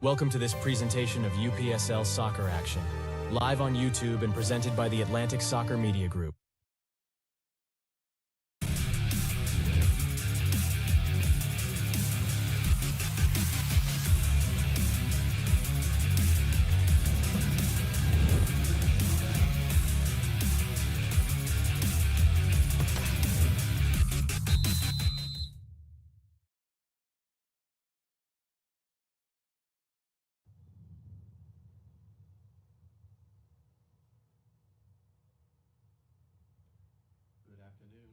Welcome to this presentation of UPSL Soccer Action, live on YouTube and presented by the Atlantic Soccer Media Group.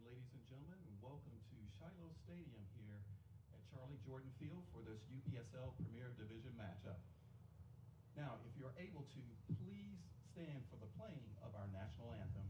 Ladies and gentlemen, welcome to Shiloh Stadium here at Charlie Jordan Field for this UPSL Premier Division matchup. Now, if you're able to, please stand for the playing of our national anthem.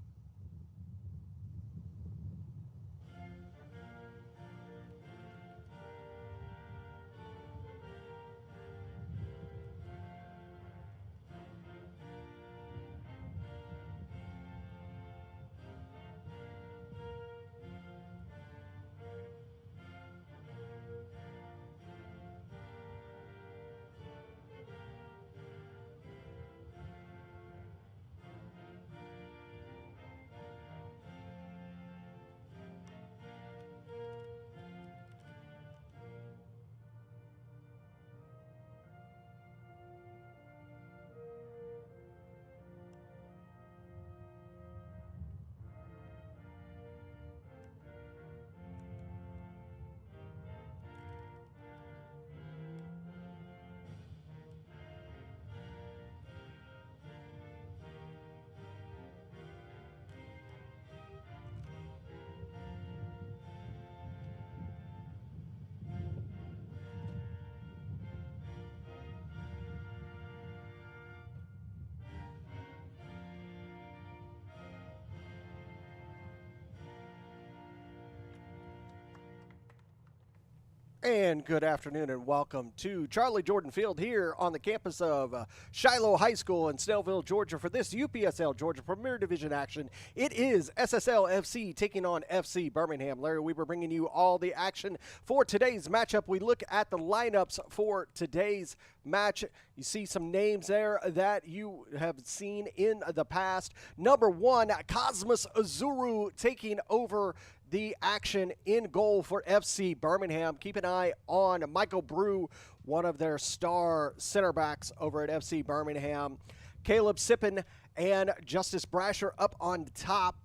And good afternoon and welcome to Charlie Jordan Field here on the campus of Shiloh High School in Snellville, Georgia for this UPSL Georgia Premier Division action. It is SSL FC taking on FC Birmingham. Larry Weber bringing you all the action for today's matchup. We look at the lineups for today's match. You see some names there that you have seen in the past. Number one, Cosmos Azuru taking over the action in goal for FC Birmingham. Keep an eye on Michael Brew, one of their star center backs over at FC Birmingham. Caleb Sippen and Justice Brasher up on top.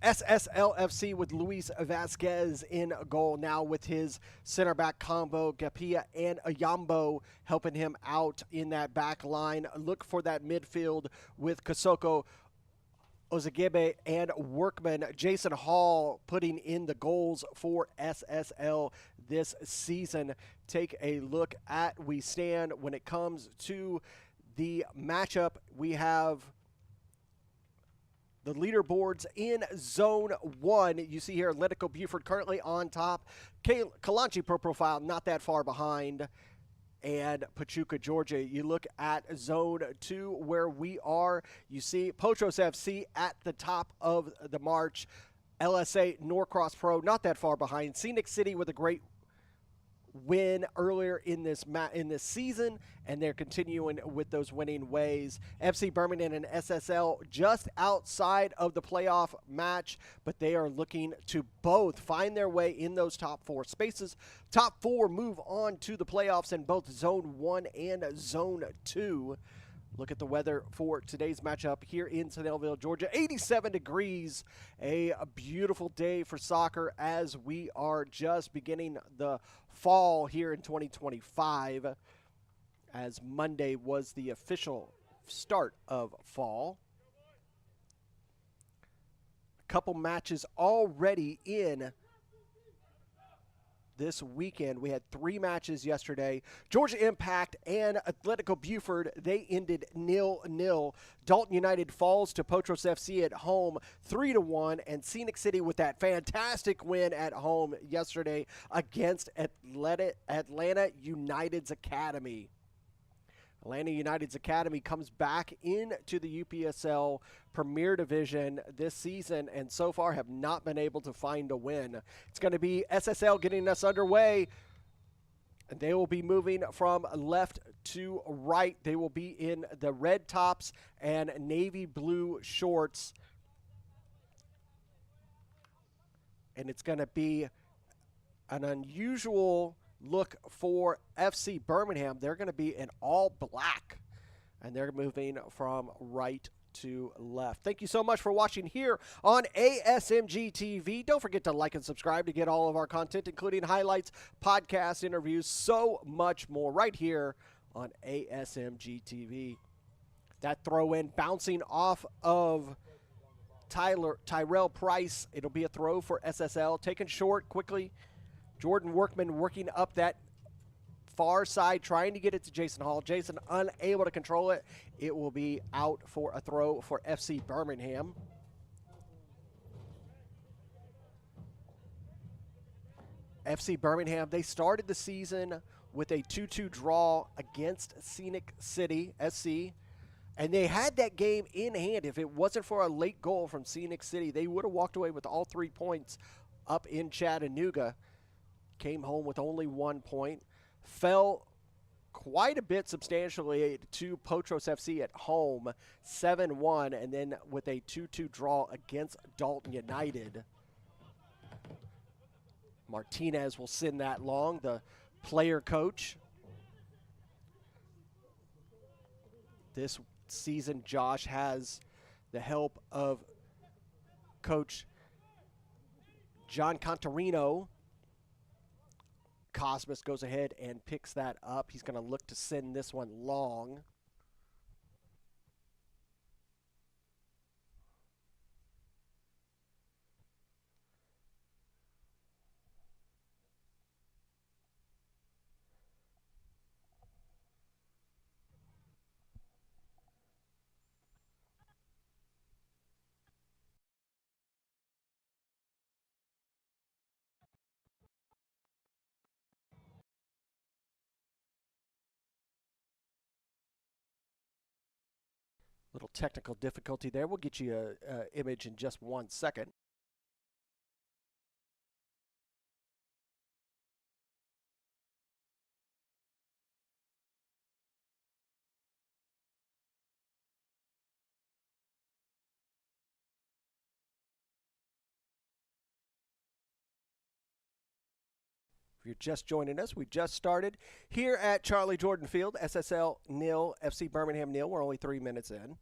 SSL FC with Luis Vasquez in goal now with his center back combo, Gapia and Ayambo helping him out in that back line. Look for that midfield with Kosoko, Ozagebe, and Workman. Jason Hall putting in the goals for SSL this season. Take a look at we stand when it comes to the matchup. We have the leaderboards in Zone 1. You see here Atletico Buford currently on top. Kalanchi Pro Profile not that far behind. And Pachuca, Georgia. You look at Zone 2 where we are. You see Potros FC at the top of the march. LSA Norcross Pro not that far behind. Scenic City with a great win earlier in this season, and they're continuing with those winning ways. FC Birmingham and SSL just outside of the playoff match, but they are looking to both find their way in those top four spaces. Top four move on to the playoffs in both Zone 1 and Zone 2. Look at the weather for today's matchup here in Snellville, Georgia. 87 degrees, a beautiful day for soccer as we are just beginning the fall here in 2025, as Monday was the official start of fall. A couple matches already in this weekend. We had 3 matches yesterday. Georgia Impact and Atletico Buford, they ended 0-0. Dalton United falls to Potros FC at home 3-1, and Scenic City with that fantastic win at home yesterday against Atlanta United's Academy. Atlanta United's Academy comes back into the UPSL Premier Division this season and so far have not been able to find a win. It's going to be SSL getting us underway They will be moving from left to right. They will be in the red tops and navy blue shorts. And it's going to be an unusual look for FC Birmingham. They're going to be in all black, and they're moving from right to left. Thank you so much for watching here on ASMG TV. Don't forget to like and subscribe to get all of our content, including highlights, podcasts, interviews, so much more right here on ASMG TV. That throw in bouncing off of Tyrell Price. It'll be a throw for SSL. Taken short quickly. Jordan Workman working up that far side, trying to get it to Jason Hall. Jason unable to control it. It will be out for a throw for FC Birmingham. FC Birmingham, they started the season with a 2-2 draw against Scenic City SC. And they had that game in hand. If it wasn't for a late goal from Scenic City, they would have walked away with all 3 points up in Chattanooga. Came home with only 1 point. Fell quite a bit substantially to Potros FC at home, 7-1, and then with a 2-2 draw against Dalton United. Martinez will send that long, the player coach. This season, Josh has the help of Coach John Contarino. Cosmas goes ahead and picks that up. He's going to look to send this one long. Little technical difficulty there. We'll get you an image in just 1 second. If you're just joining us, we just started here at Charlie Jordan Field, SSL nil, FC Birmingham nil. We're only 3 minutes in.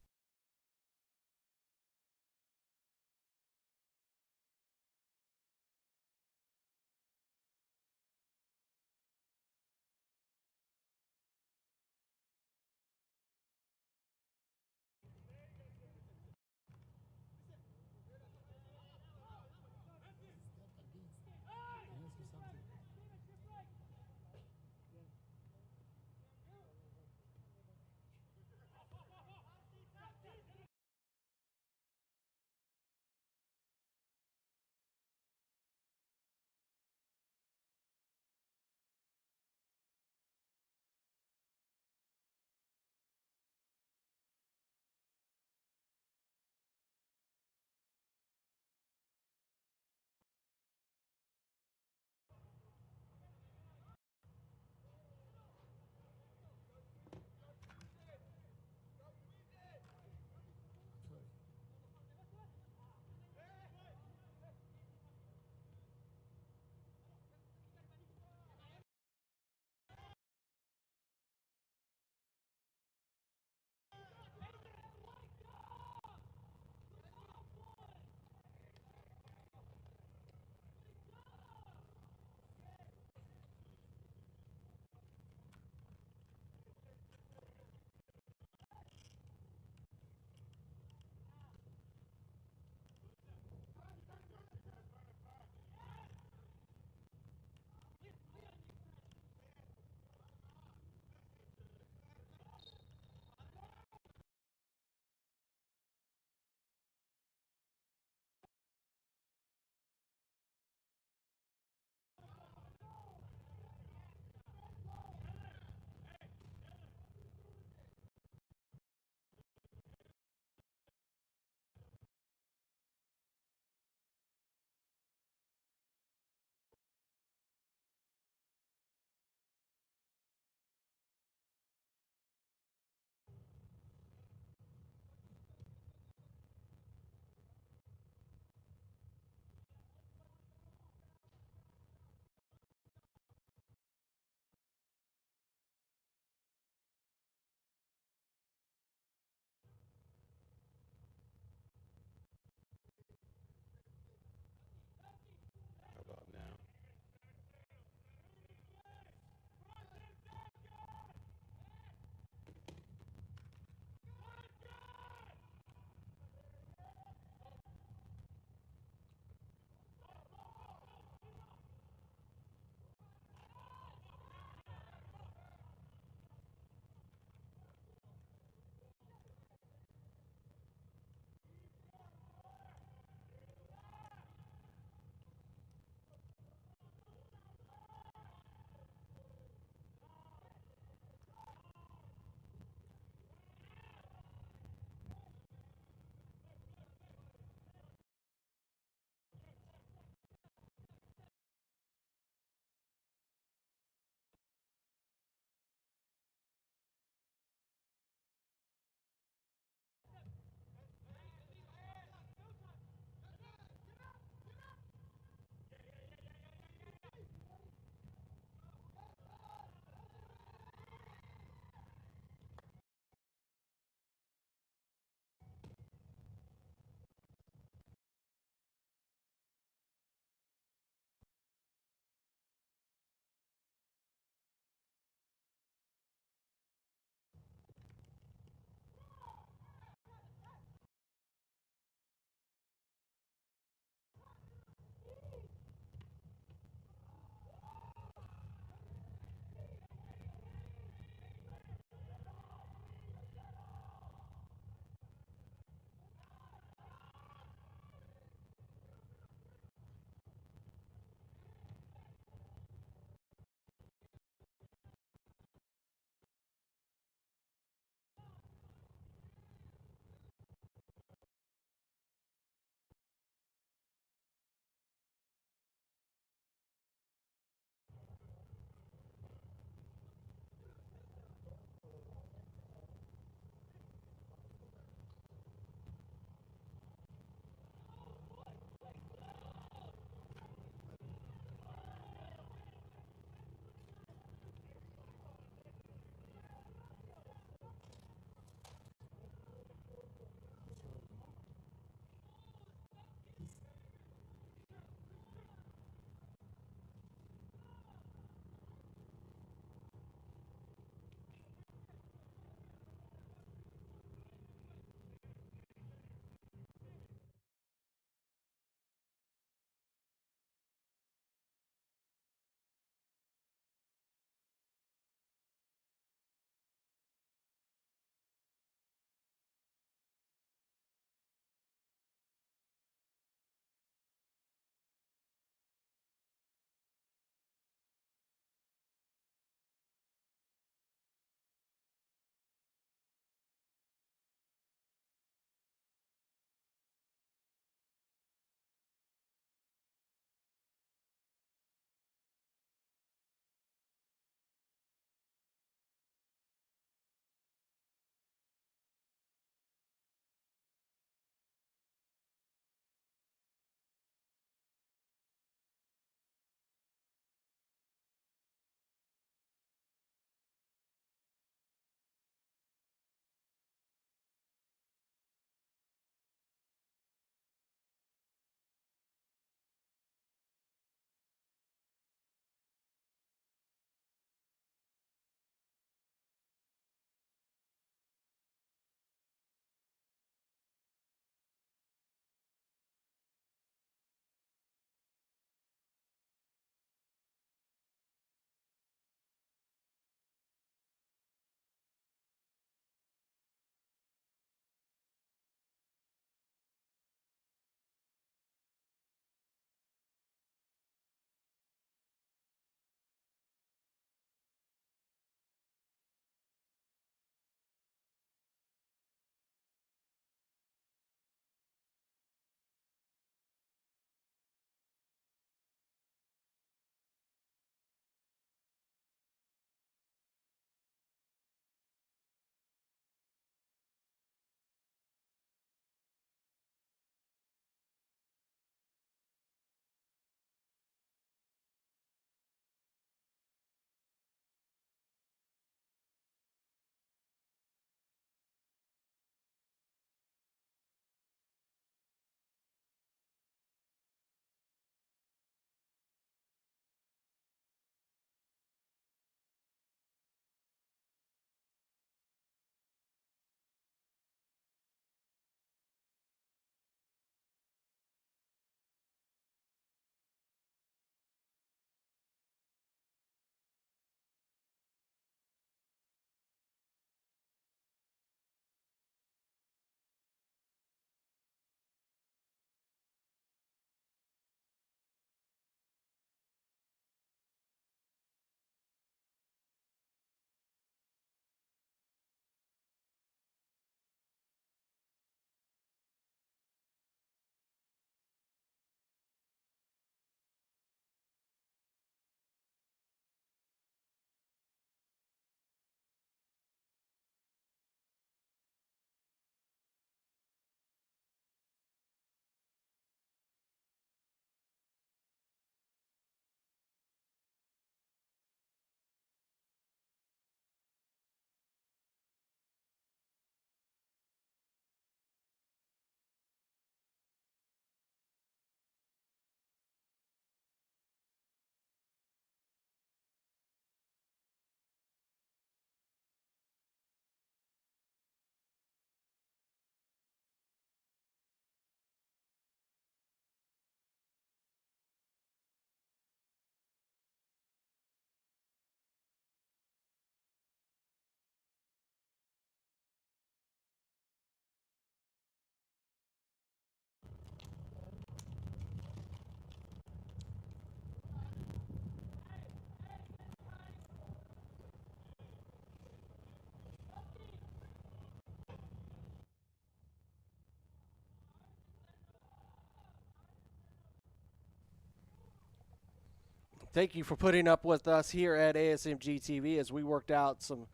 Thank you for putting up with us here at ASMG TV as we worked out some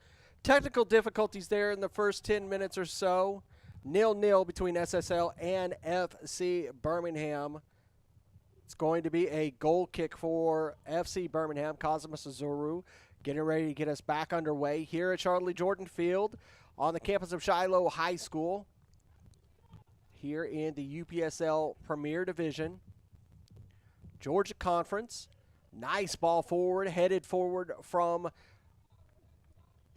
technical difficulties there in the first 10 minutes or so. 0-0 between SSL and FC Birmingham. It's going to be a goal kick for FC Birmingham. Cosmas Azuru getting ready to get us back underway here at Charlie Jordan Field on the campus of Shiloh High School here in the UPSL Premier Division. Georgia Conference. Nice ball forward, headed forward from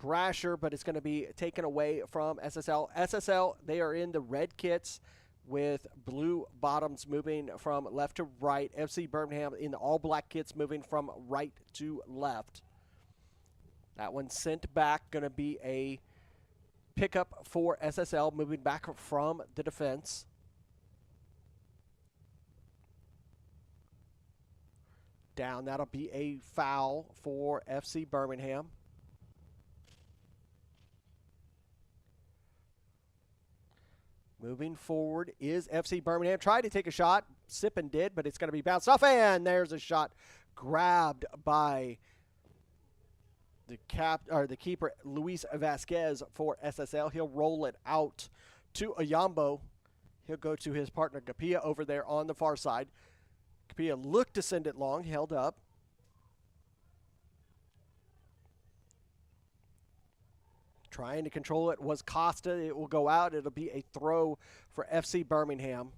Brasher, but it's going to be taken away from SSL. SSL, they are in the red kits with blue bottoms moving from left to right. FC Birmingham in the all-black kits moving from right to left. That one sent back, going to be a pickup for SSL, moving back from the defense. Down, that'll be a foul for FC Birmingham. Moving forward is FC Birmingham. Tried to take a shot, Sippin did, but it's going to be bounced off, and there's a shot grabbed by the keeper Luis Vasquez for SSL. He'll roll it out to Ayambo. He'll go to his partner Gapia over there on the far side. Gapia looked to send it long, held up. Trying to control it was Costa. It will go out. It'll be a throw for FC Birmingham.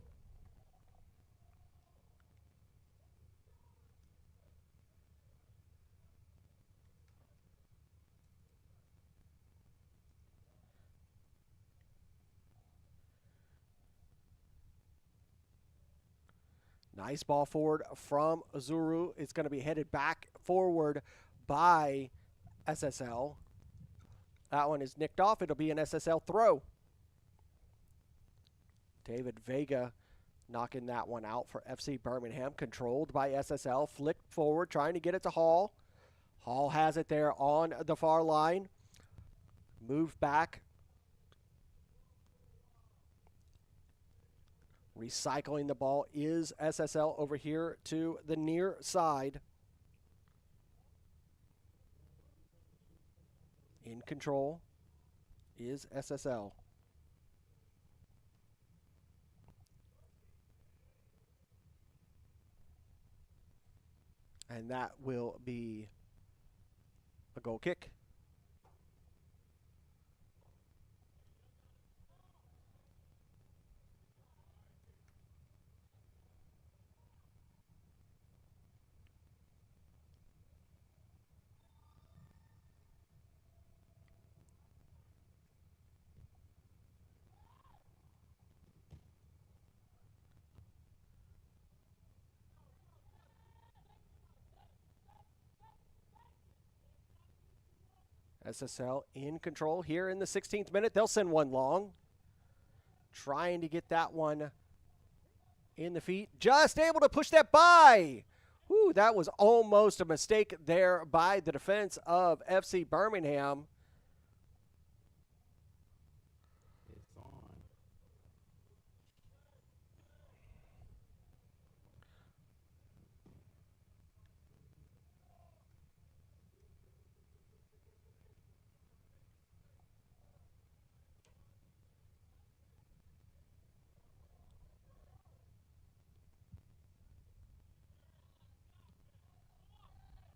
Nice ball forward from Azuru. It's going to be headed back forward by SSL. That one is nicked off. It'll be an SSL throw. David Vega knocking that one out for FC Birmingham. Controlled by SSL. Flicked forward, trying to get it to Hall. Hall has it there on the far line. Move back. Recycling the ball is SSL over here to the near side. In control is SSL. And that will be a goal kick. SSL in control here in the 16th minute. They'll send one long. Trying to get that one in the feet. Just able to push that by. Whew, that was almost a mistake there by the defense of FC Birmingham. It's on.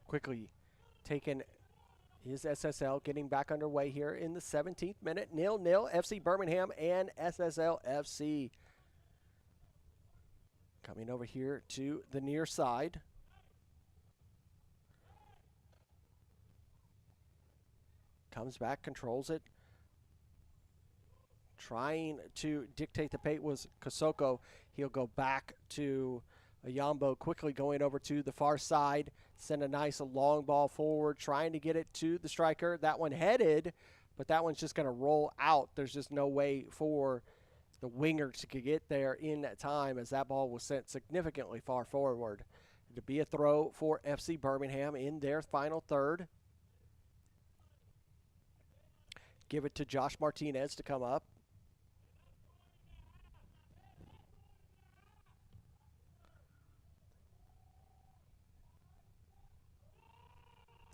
Quickly taken is SSL, getting back underway here in the 17th minute. 0-0 FC Birmingham and SSL FC. Coming over here to the near side. Comes back, controls it. Trying to dictate the pace was Kosoko. He'll go back to Ayambo, quickly going over to the far side. Send a nice long ball forward, trying to get it to the striker. That one headed, but that one's just going to roll out. There's just no way for the winger to get there in that time, as that ball was sent significantly far forward. To be a throw for FC Birmingham in their final third. Give it to Josh Martinez to come up.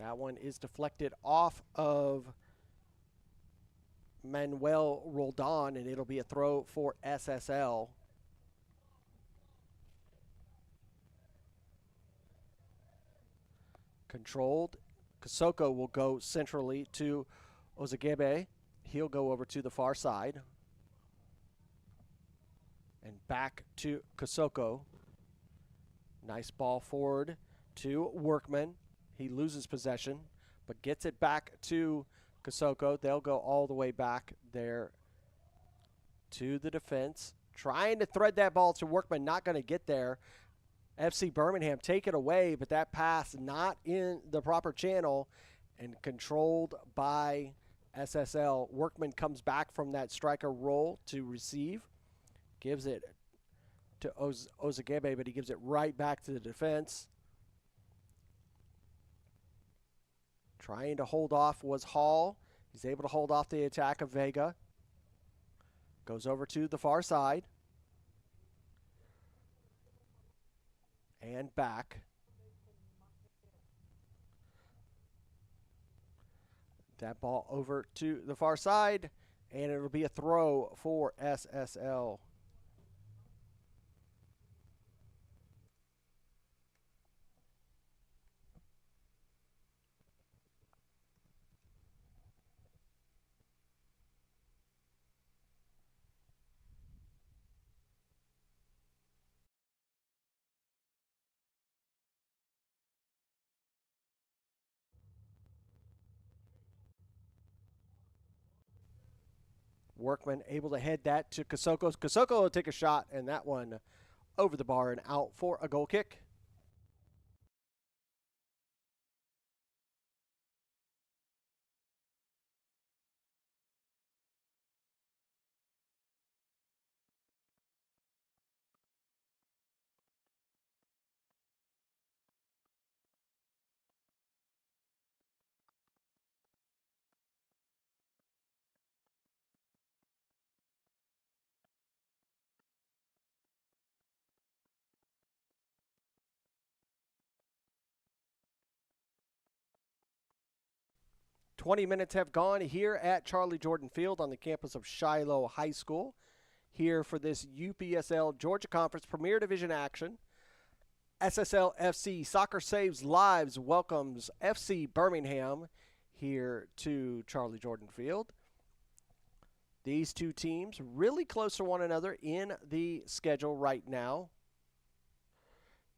That one is deflected off of Manuel Roldan, and it'll be a throw for SSL. Controlled. Kasoko will go centrally to Ozagebe. He'll go over to the far side. And back to Kasoko. Nice ball forward to Workman. He loses possession, but gets it back to Kasoko. They'll go all the way back there to the defense. Trying to thread that ball to Workman, not going to get there. FC Birmingham take it away, but that pass not in the proper channel and controlled by SSL. Workman comes back from that striker role to receive. Gives it to Ozagebe, but he gives it right back to the defense. Trying to hold off was Hall. He's able to hold off the attack of Vega. Goes over to the far side. And back. That ball over to the far side, and it'll be a throw for SSL. Workman able to head that to Kasoko. Kasoko will take a shot, and that one over the bar and out for a goal kick. "20 minutes have gone here at Charlie Jordan Field on the campus of Shiloh High School. Here for this UPSL Georgia Conference Premier Division action. SSL FC Soccer Saves Lives welcomes FC Birmingham here to Charlie Jordan Field. These two teams really close to one another in the schedule right now.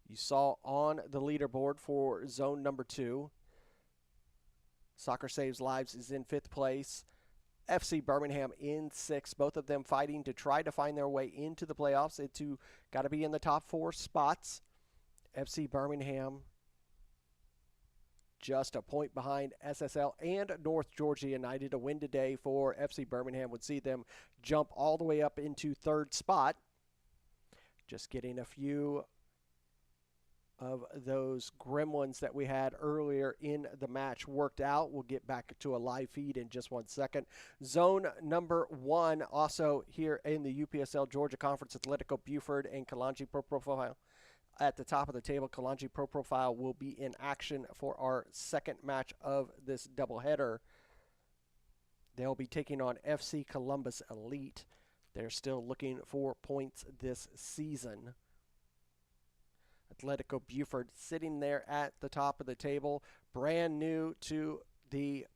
You saw on the leaderboard for zone number 2. Soccer Saves Lives is in 5th place. FC Birmingham in 6th. Both of them fighting to try to find their way into the playoffs. It's got to be in the top 4 spots. FC Birmingham just a point behind SSL and North Georgia United. A win today for FC Birmingham would see them jump all the way up into 3rd spot. Just getting a few of those gremlins that we had earlier in the match worked out. We'll get back to a live feed in just 1 second. Zone number 1, also here in the UPSL Georgia Conference, Atletico Buford and Kalanji Pro Profile. At the top of the table, Kalanji Pro Profile will be in action for our second match of this doubleheader. They'll be taking on FC Columbus Elite. They're still looking for points this season. Atletico Buford sitting there at the top of the table, brand new to the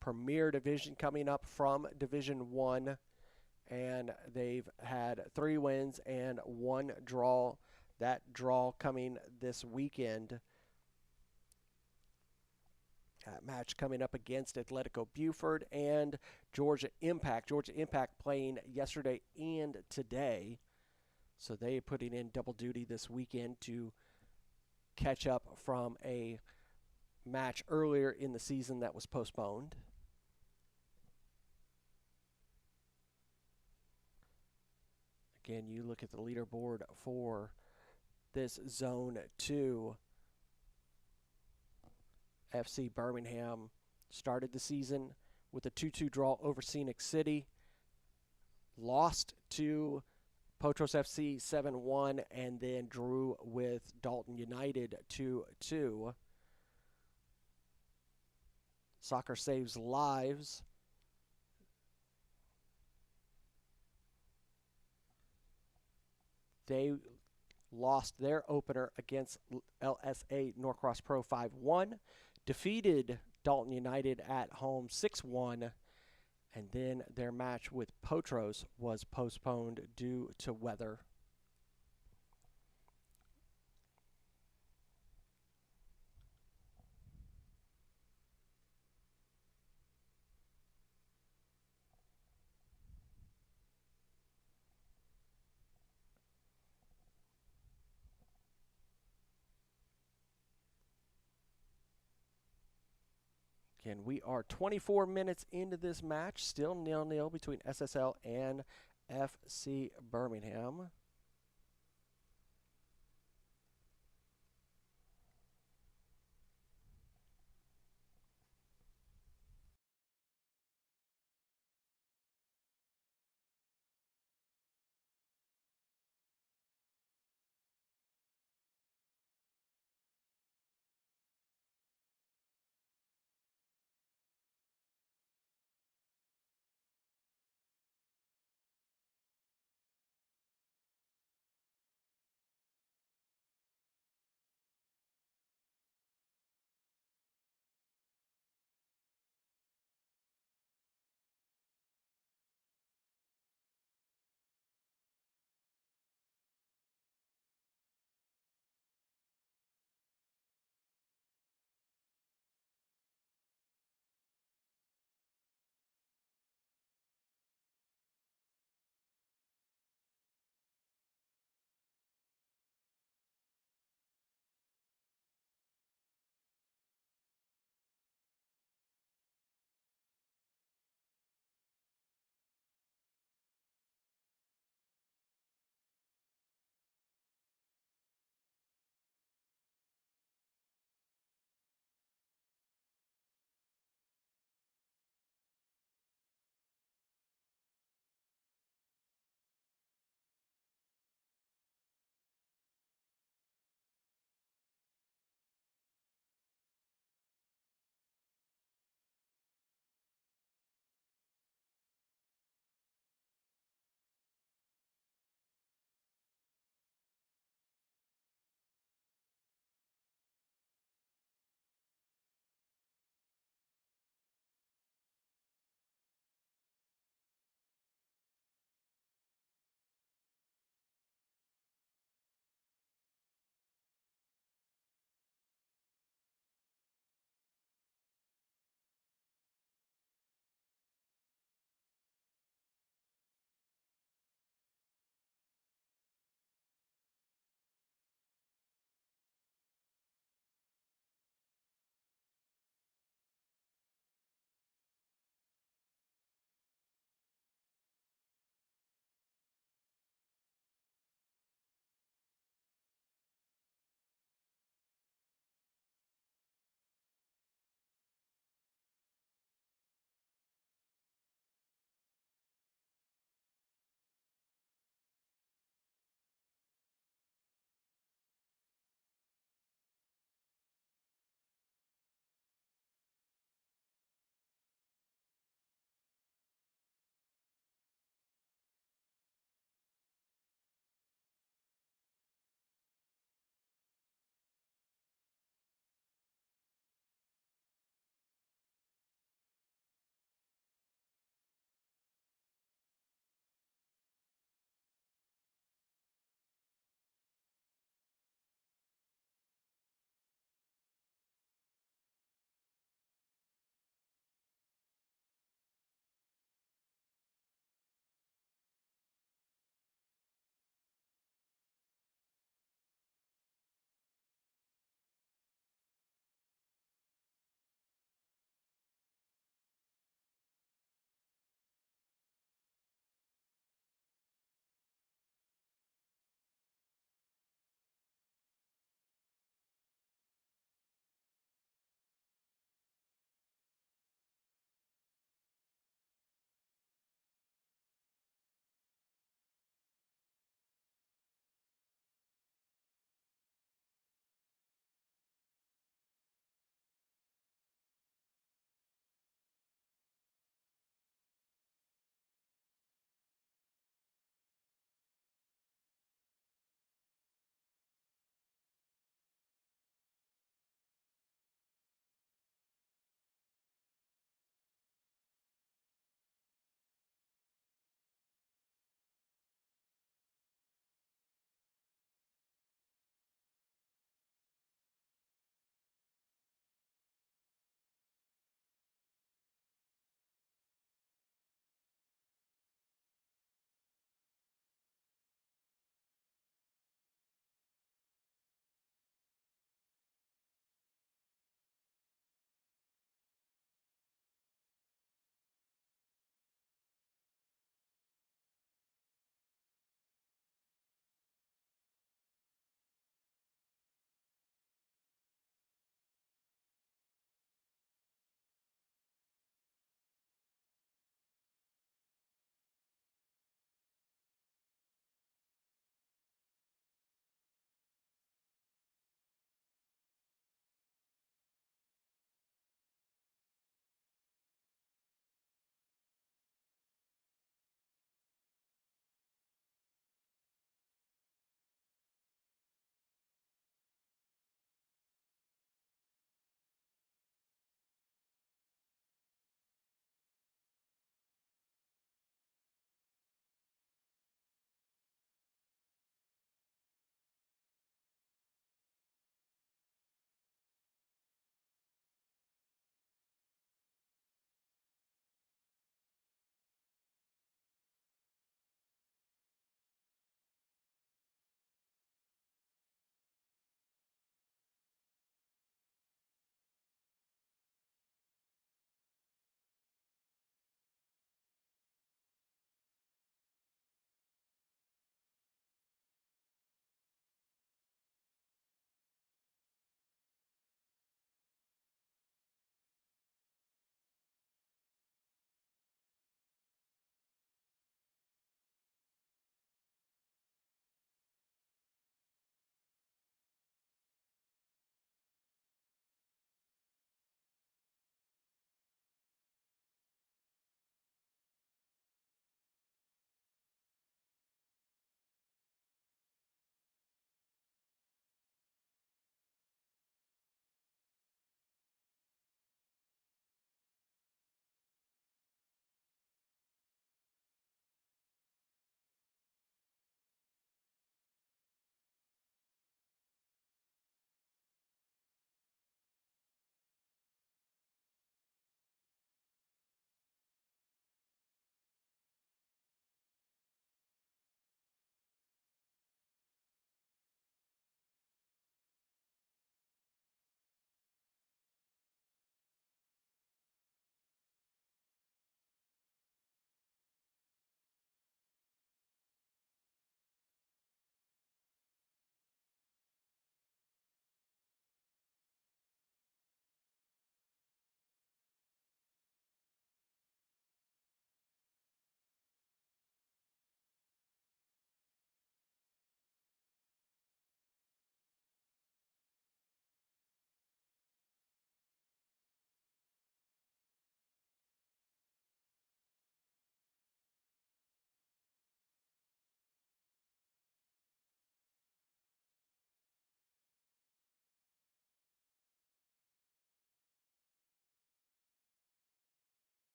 Premier Division, coming up from Division 1, and they've had 3 wins and 1 draw. That draw coming this weekend. That match coming up against Atletico Buford and Georgia Impact. Georgia Impact playing yesterday and today. So they are putting in double duty this weekend to catch up from a match earlier in the season that was postponed. Again, you look at the leaderboard for this Zone 2. FC Birmingham started the season with a 2-2 draw over Scenic City. Lost to Potros FC 7-1, and then drew with Dalton United 2-2. Soccer saves lives. They lost their opener against LSA Norcross Pro 5-1, defeated Dalton United at home 6-1, and then their match with Potros was postponed due to weather. Again, we are 24 minutes into this match, still 0-0 between SSL and FC Birmingham.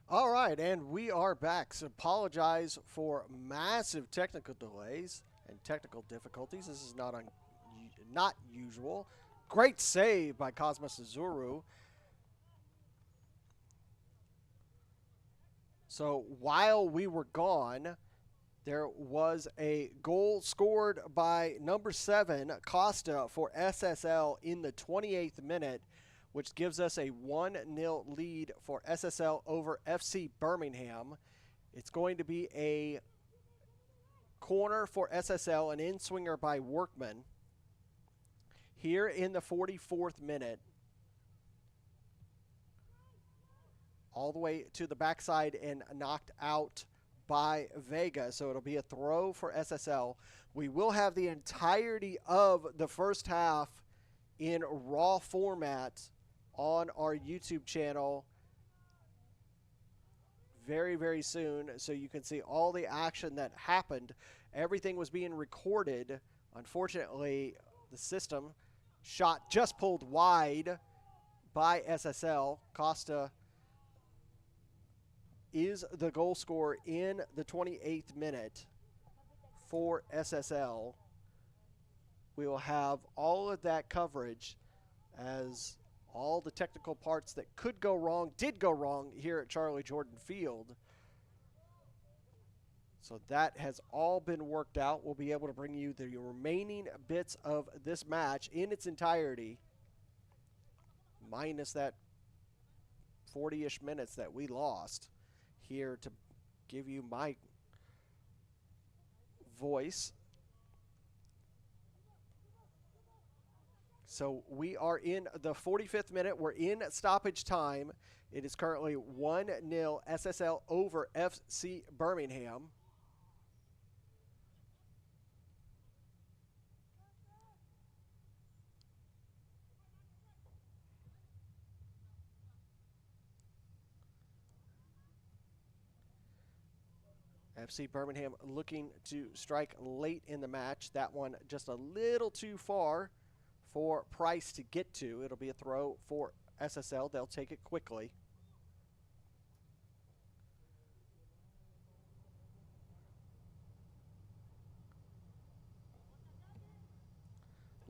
All right, and we are back. So apologize for massive technical delays and technical difficulties. This is not usual. Great save by Cosmos Azuru. So while we were gone, there was a goal scored by number 7, Costa, for SSL in the 28th minute, which gives us a 1-0 lead for SSL over FC Birmingham. It's going to be a corner for SSL, an in-swinger by Workman. Here in the 44th minute, all the way to the backside and knocked out by Vega. So it'll be a throw for SSL. We will have the entirety of the first half in raw format on our YouTube channel very, very soon, so you can see all the action that happened. Everything was being recorded. Unfortunately, the system shot just pulled wide by SSL. Costa is the goal scorer in the 28th minute for SSL. We will have all of that coverage as all the technical parts that could go wrong did go wrong here at Charlie Jordan Field. So that has all been worked out. We'll be able to bring you the remaining bits of this match in its entirety, minus that 40-ish minutes that we lost, here to give you my voice. So we are in the 45th minute. We're in stoppage time. It is currently 1-0 SSL over FC Birmingham. FC Birmingham looking to strike late in the match. That one just a little too far for Price to get to. It'll be a throw for SSL. They'll take it quickly.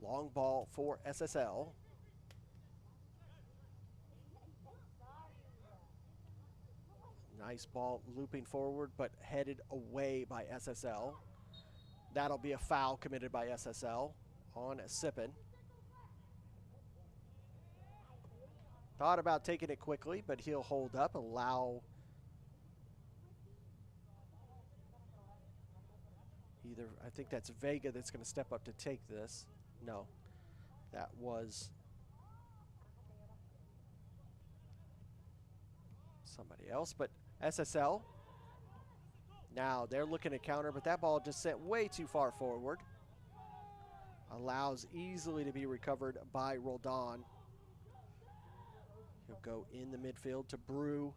Long ball for SSL. Nice ball looping forward, but headed away by SSL. That'll be a foul committed by SSL on Sippin. Thought about taking it quickly, but he'll hold up, allow either, I think that's Vega that's going to step up to take this. No, that was somebody else, but SSL. Now they're looking to counter, but that ball just sent way too far forward. Allows easily to be recovered by Roldan. He'll go in the midfield to Brew.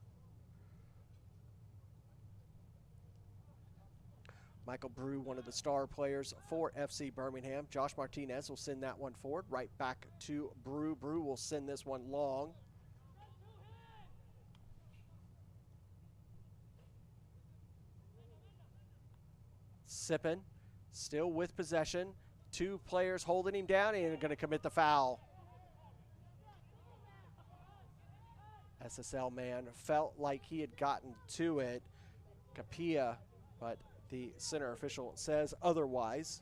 Michael Brew, one of the star players for FC Birmingham. Josh Martinez will send that one forward, right back to Brew. Brew will send this one long. Sippin, still with possession. Two players holding him down and going to commit the foul. SSL man felt like he had gotten to it. Capilla, but the center official says otherwise.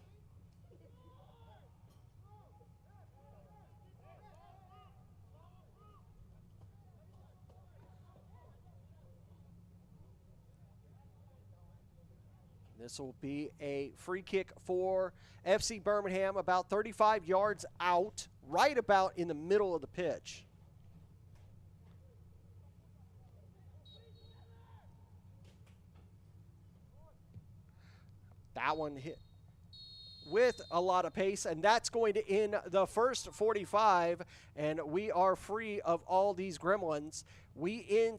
This will be a free kick for FC Birmingham, about 35 yards out, right about in the middle of the pitch. That one hit with a lot of pace, and that's going to end the first 45, and we are free of all these gremlins. We end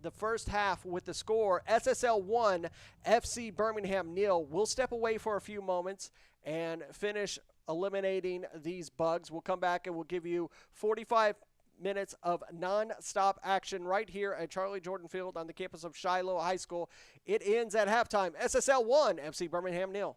the first half with the score SSL 1, FC Birmingham 0. We'll step away for a few moments and finish eliminating these bugs. We'll come back and we'll give you 45 minutes of non-stop action right here at Charlie Jordan Field on the campus of Shiloh High School. It ends at halftime. SSL 1, FC Birmingham 0.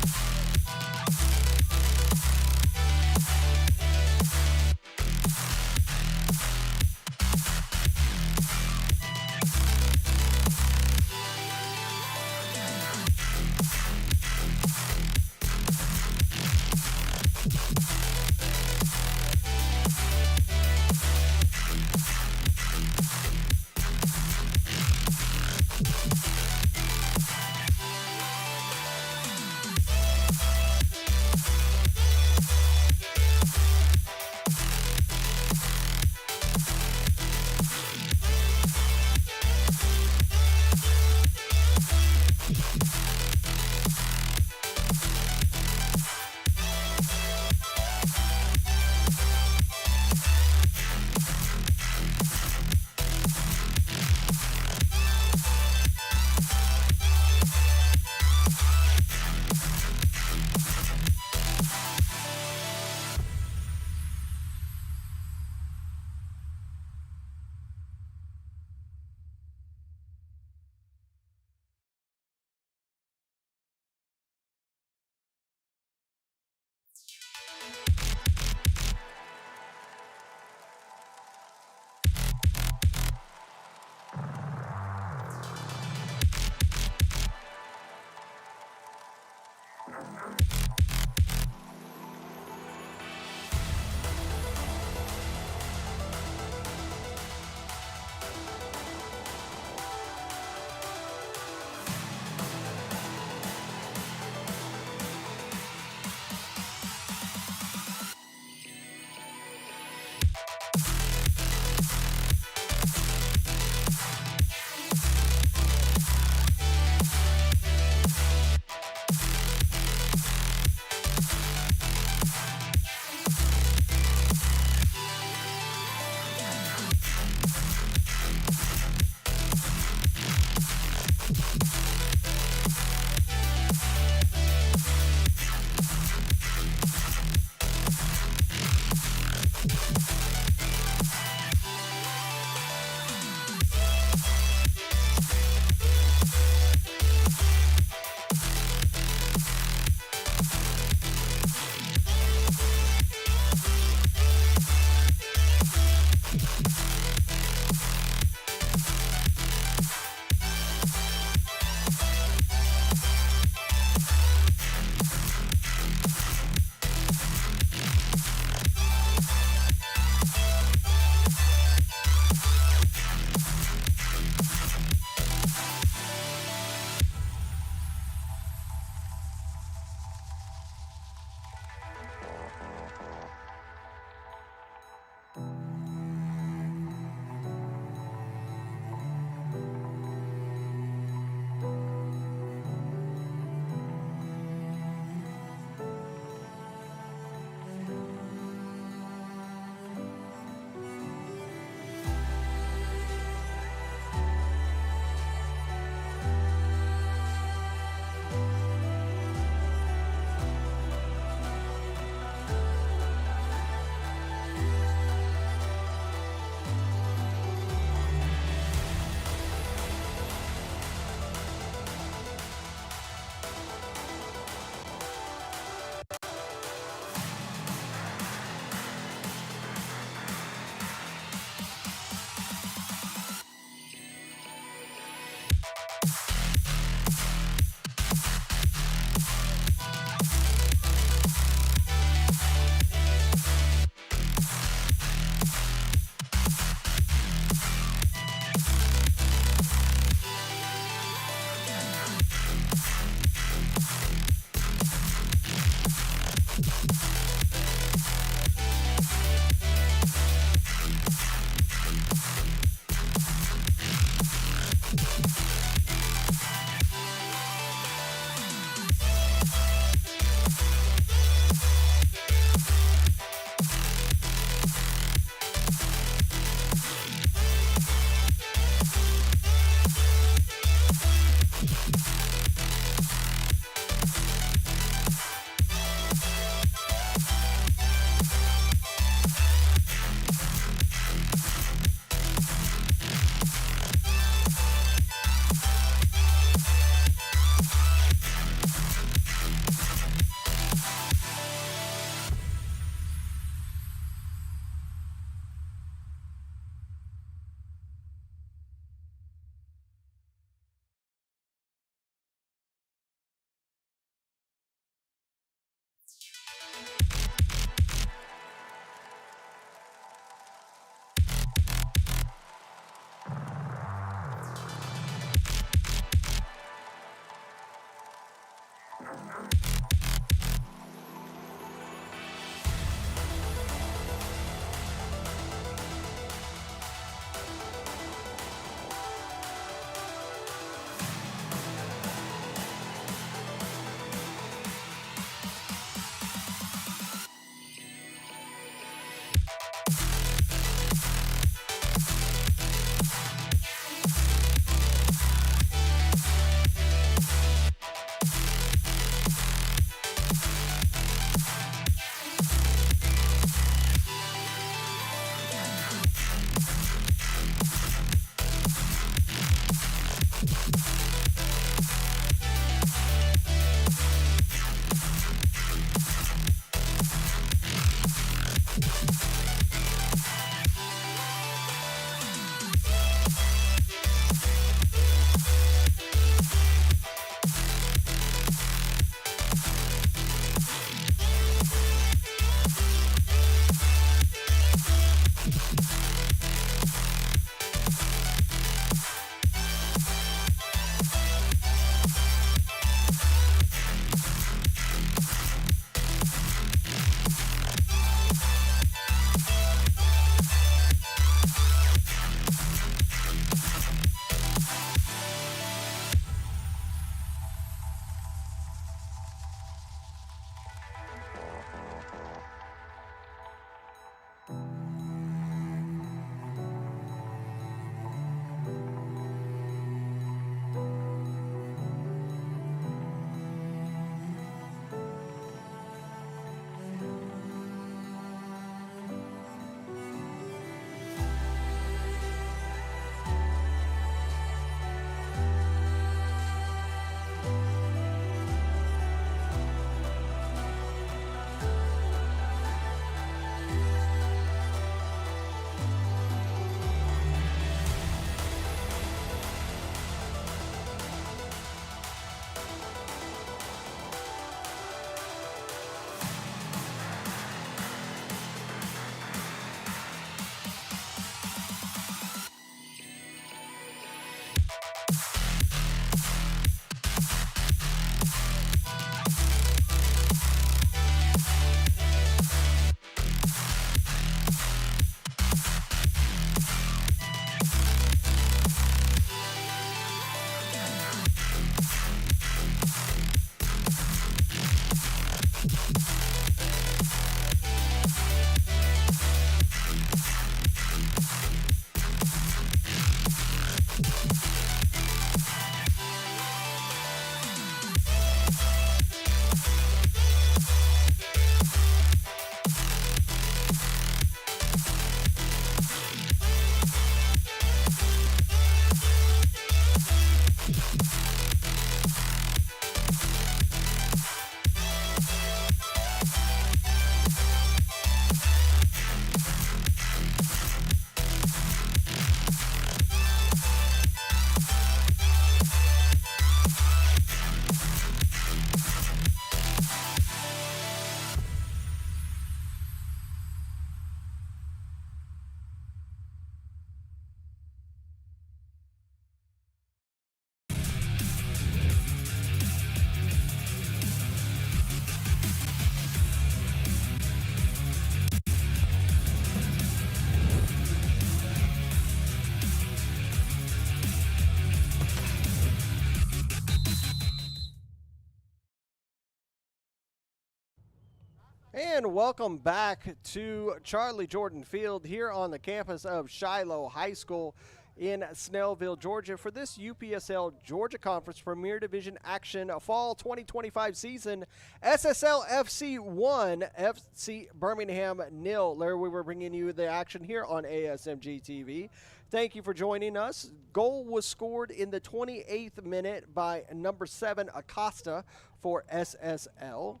And welcome back to Charlie Jordan Field here on the campus of Shiloh High School in Snellville, Georgia for this UPSL Georgia Conference Premier Division Action Fall 2025 season. SSL FC 1, FC Birmingham 0. Larry, we were bringing you the action here on ASMG TV. Thank you for joining us. Goal was scored in the 28th minute by number 7 Acosta for SSL.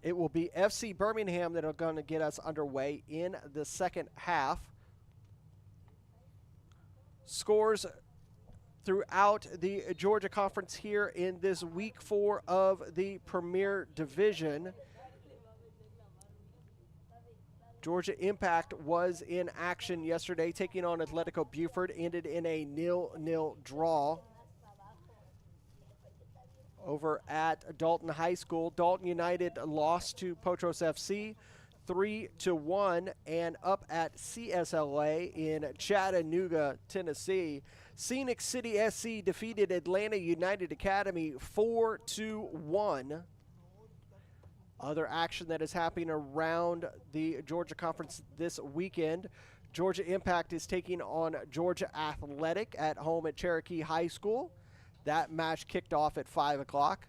It will be FC Birmingham that are going to get us underway in the second half. Scores throughout the Georgia Conference here in this week 4 of the Premier Division. Georgia Impact was in action yesterday, taking on Atletico Buford, ended in a 0-0 draw. Over at Dalton High School, Dalton United lost to Potros FC 3-1, and up at CSLA in Chattanooga, Tennessee, Scenic City SC defeated Atlanta United Academy 4-1. Other action that is happening around the Georgia Conference this weekend, Georgia Impact is taking on Georgia Athletic at home at Cherokee High School. That match kicked off at 5 o'clock.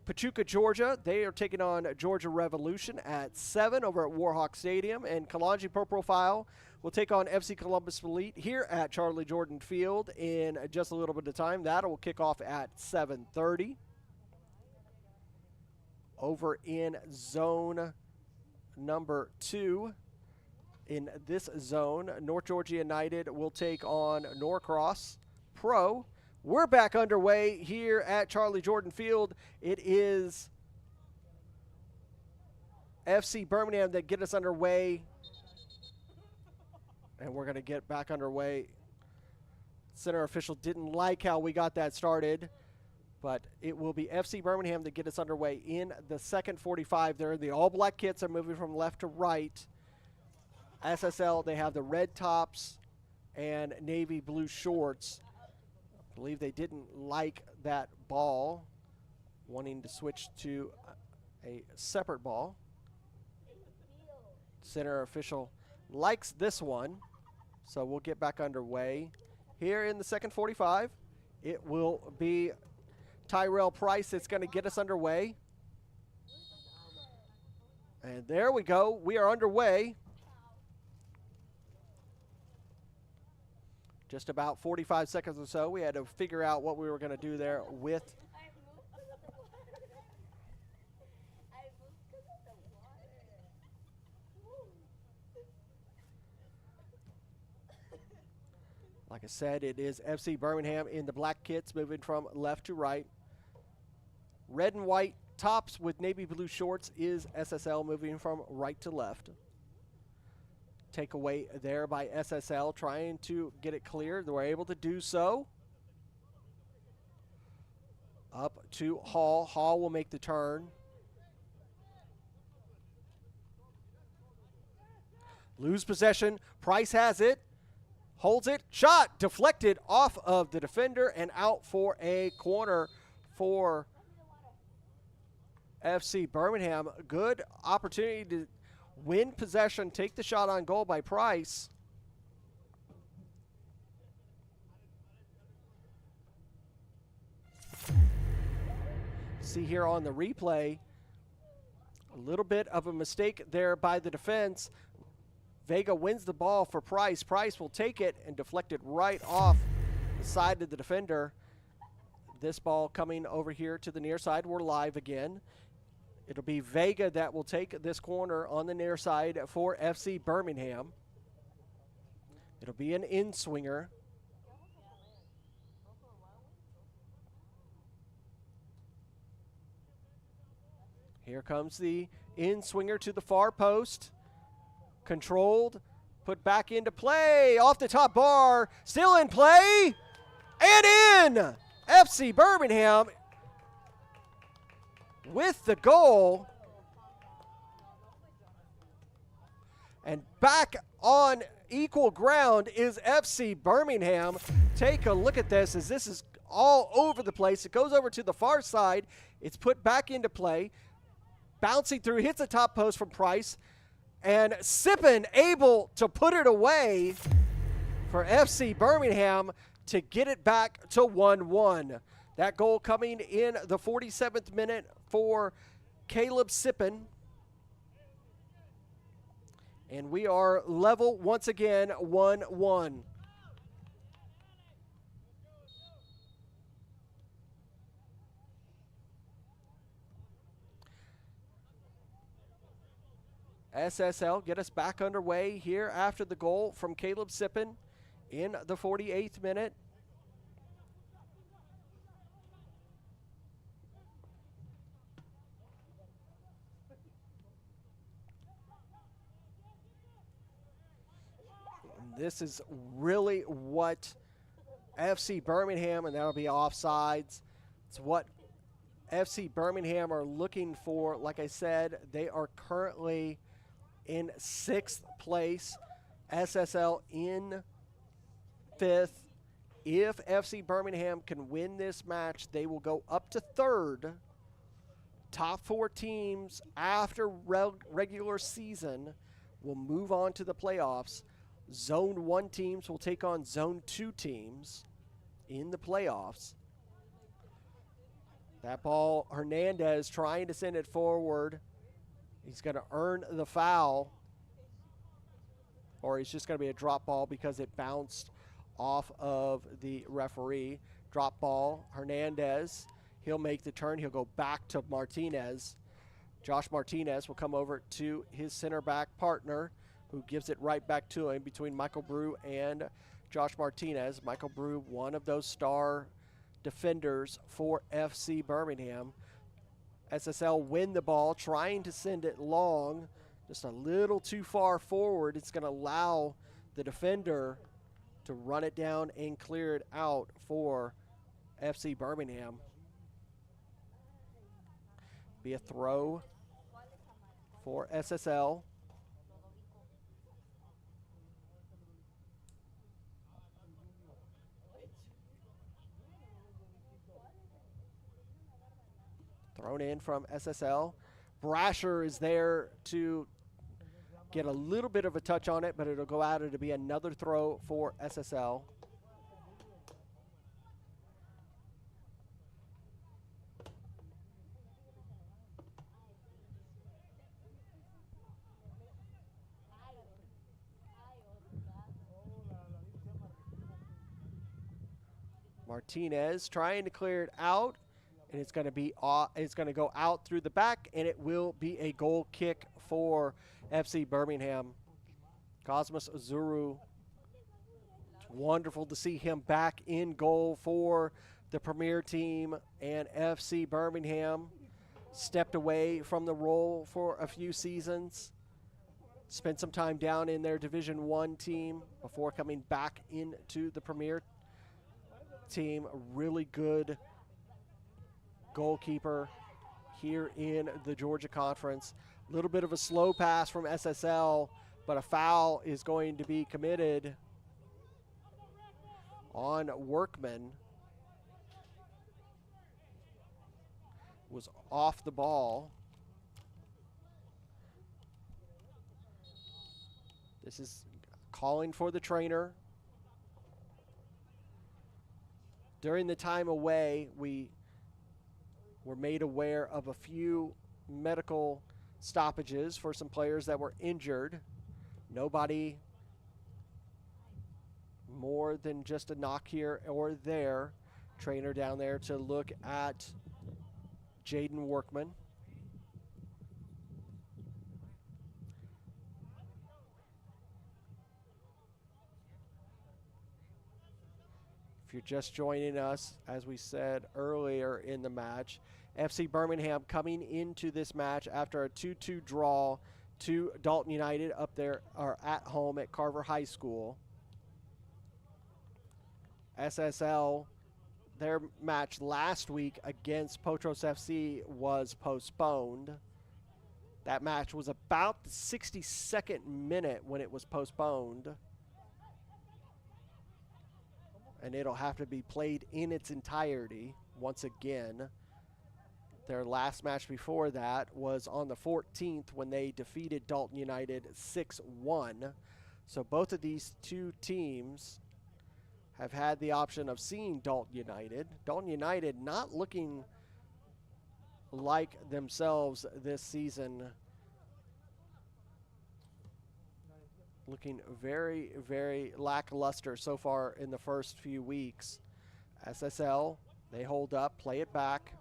Pachuca, Georgia, they are taking on Georgia Revolution at 7 over at Warhawk Stadium. And Kalanji Pro Profile will take on FC Columbus Elite here at Charlie Jordan Field in just a little bit of time. That will kick off at 7:30. Over in zone number 2, in this zone, North Georgia United will take on Norcross Pro. We're back underway here at Charlie Jordan Field. It is FC Birmingham that get us underway. And we're going to get back underway. Center official didn't like how we got that started. But it will be FC Birmingham that get us underway in the second 45. There, the all-black kits are moving from left to right. SSL, they have the red tops and navy blue shorts. I believe they didn't like that ball, wanting to switch to a separate ball. Center official likes this one, so we'll get back underway. Here in the second 45, it will be Tyrell Price that's going to get us underway. And there we go. We are underway. Just about 45 seconds or so. We had to figure out what we were going to do there with. Like I said, it is FC Birmingham in the black kits moving from left to right. Red and white tops with navy blue shorts is SSL moving from right to left. Takeaway there by SSL trying to get it clear. They were able to do so. Up to Hall. Hall will make the turn. Lose possession. Price has it. Holds it. Shot deflected off of the defender and out for a corner for FC Birmingham. Good opportunity to win possession, take the shot on goal by Price. See here on the replay, a little bit of a mistake there by the defense. Vega wins the ball for Price. Price will take it and deflect it right off the side of the defender. This ball coming over here to the near side. We're live again. It'll be Vega that will take this corner on the near side for FC Birmingham. It'll be an in-swinger. Here comes the in-swinger to the far post. Controlled, put back into play, off the top bar, still in play, and in! FC Birmingham with the goal. And back on equal ground is FC Birmingham. Take a look at this as this is all over the place. It goes over to the far side. It's put back into play. bouncing through, hits the top post from Price. And Sippin able to put it away for FC Birmingham to get it back to 1-1. That goal coming in the 47th minute for Caleb Sippin. And we are level once again, 1-1. SSL get us back underway here after the goal from Caleb Sippin in the 48th minute. This is really what FC Birmingham, and that'll be offsides. It's what FC Birmingham are looking for. Like I said, they are currently in 6th place, SSL in 5th. If FC Birmingham can win this match, they will go up to 3rd. Top 4 teams after regular season will move on to the playoffs. Zone 1 teams will take on Zone 2 teams in the playoffs. That ball, Hernandez trying to send it forward. He's going to earn the foul, or it's just going to be a drop ball because it bounced off of the referee. Drop ball, Hernandez. He'll make the turn. He'll go back to Martinez. Josh Martinez will come over to his center back partner, who gives it right back to him between Michael Brew and Josh Martinez. Michael Brew, one of those star defenders for FC Birmingham. SSL win the ball, trying to send it long, just a little too far forward. It's going to allow the defender to run it down and clear it out for FC Birmingham. Be a throw for SSL. Thrown in from SSL. Brasher is there to get a little bit of a touch on it, but it'll go out. It'll be another throw for SSL. Martinez trying to clear it out. And it's going to be it's going to go out through the back, and it will be a goal kick for FC Birmingham. Cosmos Zuru. It's wonderful to see him back in goal for the Premier team, and FC Birmingham stepped away from the role for a few seasons. Spent some time down in their Division 1 team before coming back into the Premier team. A really good goalkeeper here in the Georgia Conference. A little bit of a slow pass from SSL, but a foul is going to be committed on Workman. Was off the ball. This is calling for the trainer. During the time away, we were made aware of a few medical stoppages for some players that were injured. Nobody more than just a knock here or there. Trainer down there to look at Jaden Workman. If you're just joining us, as we said earlier in the match, FC Birmingham coming into this match after a 2-2 draw to Dalton United up there, or at home at Carver High School. SSL, their match last week against Potros FC was postponed. That match was about the 62nd minute when it was postponed. And it'll have to be played in its entirety once again. Their last match before that was on the 14th when they defeated Dalton United 6-1. So both of these two teams have had the option of seeing Dalton United. Dalton United not looking like themselves this season. Looking very, very lackluster so far in the first few weeks. SSL, they hold up, play it back.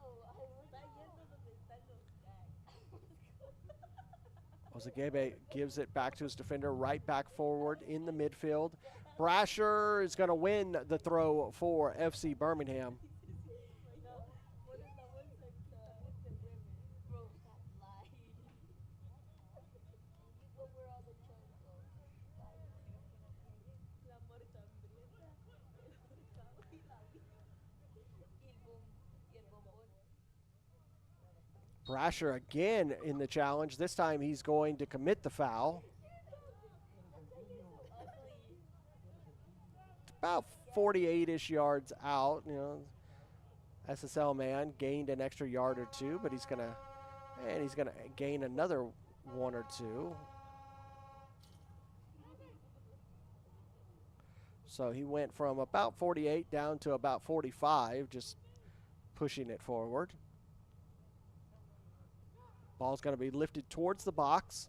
Ozagebe gives it back to his defender, right back forward in the midfield. Brasher is going to win the throw for FC Birmingham. Brasher again in the challenge. This time he's going to commit the foul. About 48-ish yards out. You know, SSL man gained an extra yard or two, but he's gonna gain another one or two. So he went from about 48 down to about 45, just pushing it forward. Ball's going to be lifted towards the box.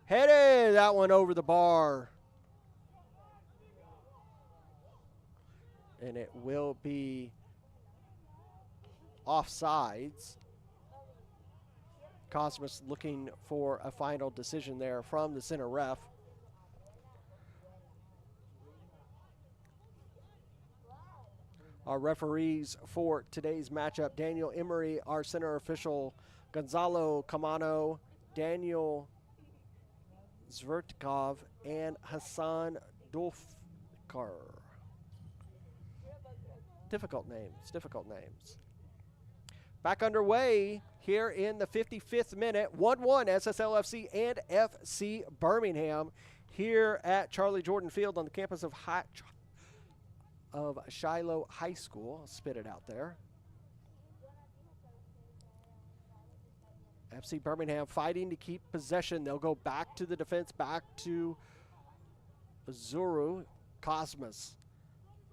Headed that one over the bar. And it will be offsides. Cosmos looking for a final decision there from the center ref. Our referees for today's matchup, Daniel Emery, our center official, Gonzalo Camano, Daniel Zvertkov, and Hassan Dolfkar. Difficult names. Back underway here in the 55th minute, 1-1 SSL FC and FC Birmingham here at Charlie Jordan Field on the campus of Shiloh High School. I'll spit it out there. FC Birmingham fighting to keep possession. They'll go back to the defense, back to Zuru Cosmos.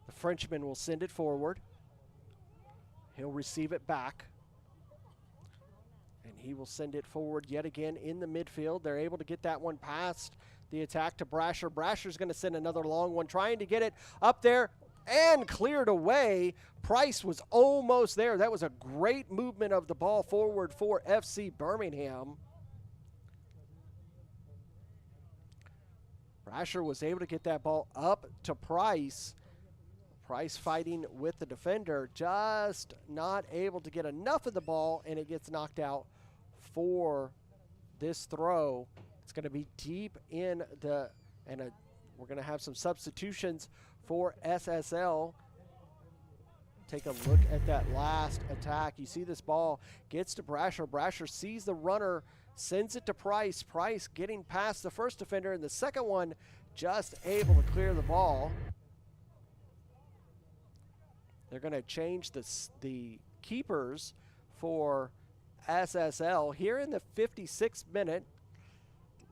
The Frenchman will send it forward. He'll receive it back. And he will send it forward yet again in the midfield. They're able to get that one past the attack to Brasher. Brasher's going to send another long one, trying to get it up there and cleared away. Price was almost there. That was a great movement of the ball forward for FC Birmingham. Brasher was able to get that ball up to Price. Price fighting with the defender, just not able to get enough of the ball, and it gets knocked out for this throw. It's going to be deep in the, we're going to have some substitutions for SSL. Take a look at that last attack. You see this ball gets to Brasher. Brasher sees the runner, sends it to Price. Price getting past the first defender, and the second one just able to clear the ball. They're going to change the keepers for SSL here in the 56th minute.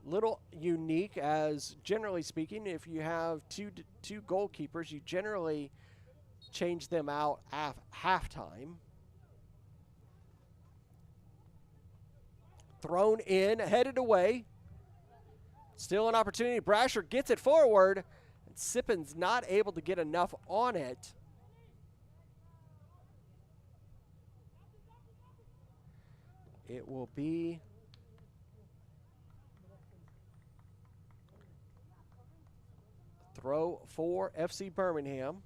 Little unique, as generally speaking, if you have two goalkeepers, you generally change them out at halftime. Thrown in, headed away. Still an opportunity. Brasher gets it forward, and Sippin's not able to get enough on it. It will be throw for FC Birmingham.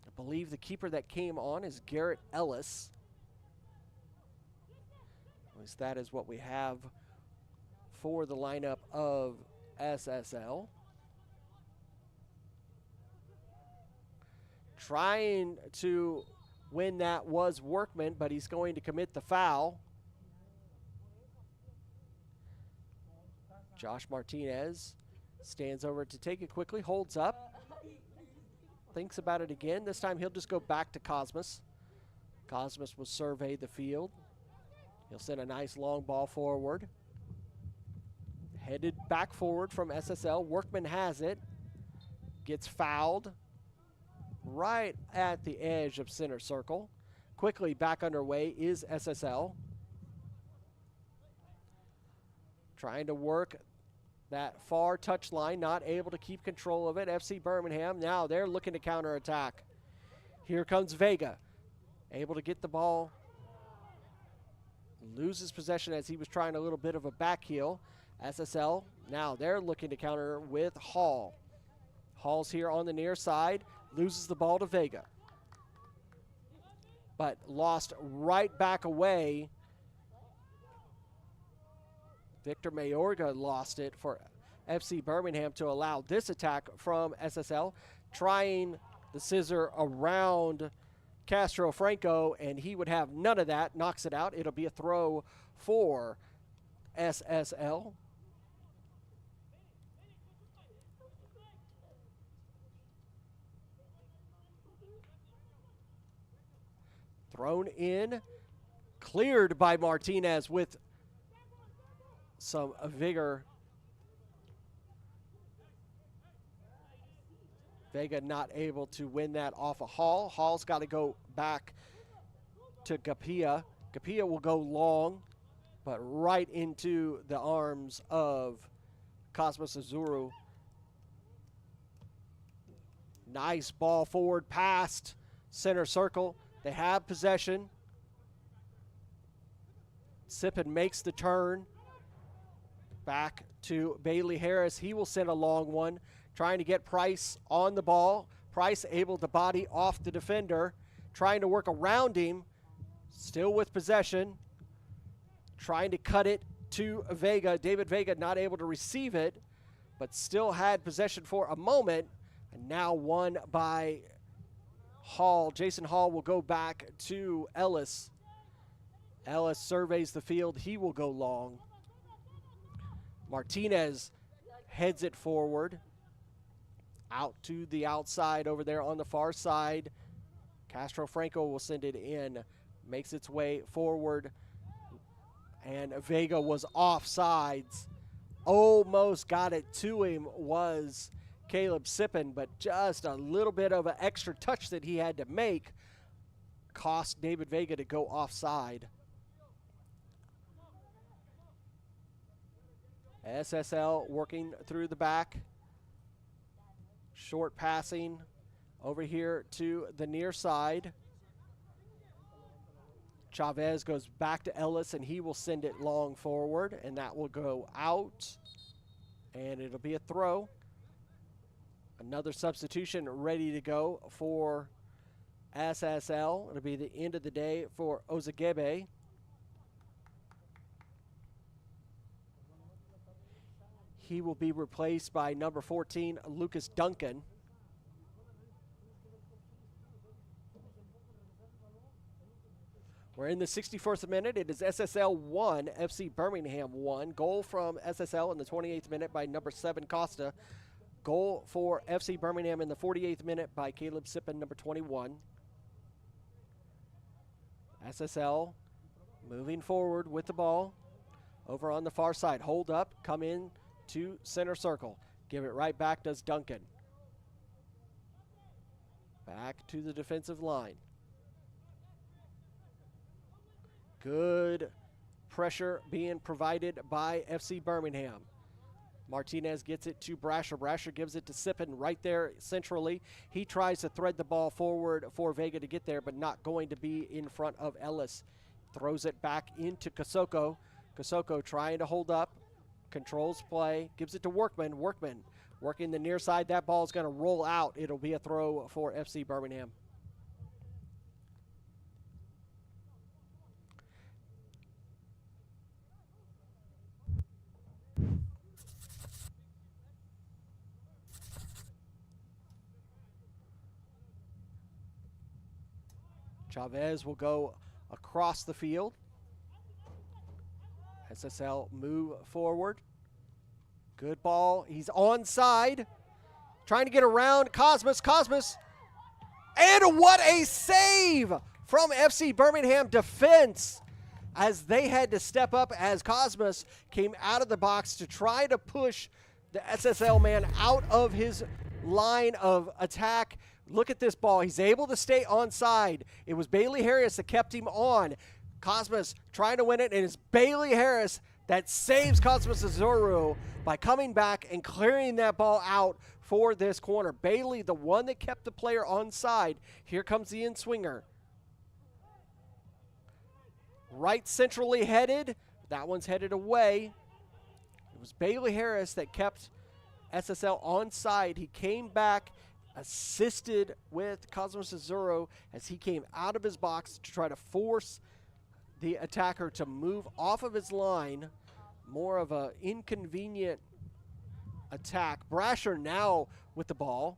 I believe the keeper that came on is Garrett Ellis. At least that is what we have for the lineup of SSL. Trying to win that was Workman, but he's going to commit the foul. Josh Martinez stands over to take it quickly, holds up, thinks about it again. This time he'll just go back to Cosmos. Cosmos will survey the field. He'll send a nice long ball forward. Headed back forward from SSL. Workman has it. Gets fouled right at the edge of center circle. Quickly back underway is SSL. Trying to work that far touch line, not able to keep control of it. FC Birmingham, now they're looking to counterattack. Here comes Vega, able to get the ball. Loses possession as he was trying a little bit of a back heel. SSL, now they're looking to counter with Hall. Hall's here on the near side, loses the ball to Vega. But lost right back away. Victor Mayorga lost it for FC Birmingham to allow this attack from SSL, trying the scissor around Castro Franco, and he would have none of that, knocks it out. It'll be a throw for SSL. Thrown in, cleared by Martinez with some vigor. Vega not able to win that off of Hall. Hall's got to go back to Gapia. Gapia will go long, but right into the arms of Cosmos Azuru. Nice ball forward, past center circle. They have possession. Sippin makes the turn. Back to Bailey Harris. He will send a long one, trying to get Price on the ball. Price able to body off the defender, trying to work around him, still with possession, trying to cut it to Vega. David Vega not able to receive it, but still had possession for a moment, and now won by Hall. Jason Hall will go back to Ellis. Ellis surveys the field. He will go long. Martinez heads it forward. Out to the outside over there on the far side. Castro Franco will send it in. Makes its way forward. And Vega was offsides. Almost got it to him was Caleb Sippin, but just a little bit of an extra touch that he had to make cost David Vega to go offside. SSL working through the back. Short passing over here to the near side. Chavez goes back to Ellis, and he will send it long forward, and that will go out. And it'll be a throw. Another substitution ready to go for SSL. It'll be the end of the day for Ozagebe. He will be replaced by number 14, Lucas Duncan. We're in the 64th minute. It is SSL 1, FC Birmingham 1. Goal from SSL in the 28th minute by number 7, Costa. Goal for FC Birmingham in the 48th minute by Caleb Sippin, number 21. SSL moving forward with the ball. Over on the far side. Hold up, come in to center circle. Give it right back does Duncan. Back to the defensive line. Good pressure being provided by FC Birmingham. Martinez gets it to Brasher. Brasher gives it to Sippin right there centrally. He tries to thread the ball forward for Vega to get there, but not going to be in front of Ellis. Throws it back into Kasoko. Kasoko trying to hold up. Controls play, gives it to Workman. Workman working the near side. That ball is going to roll out. It'll be a throw for FC Birmingham. Chavez will go across the field. SSL move forward. Good ball. He's onside. Trying to get around Cosmos. Cosmos. And what a save from FC Birmingham defense as they had to step up as Cosmos came out of the box to try to push the SSL man out of his line of attack. Look at this ball. He's able to stay onside. It was Bailey Harris that kept him on. Cosmos trying to win it, and it's Bailey Harris that saves Cosmos Azuru by coming back and clearing that ball out for this corner. Bailey, the one that kept the player onside. Here comes the in-swinger. Right centrally headed. That one's headed away. It was Bailey Harris that kept SSL onside. He came back, assisted with Cosmos Azuru as he came out of his box to try to force the attacker to move off of his line. More of an inconvenient attack. Brasher now with the ball.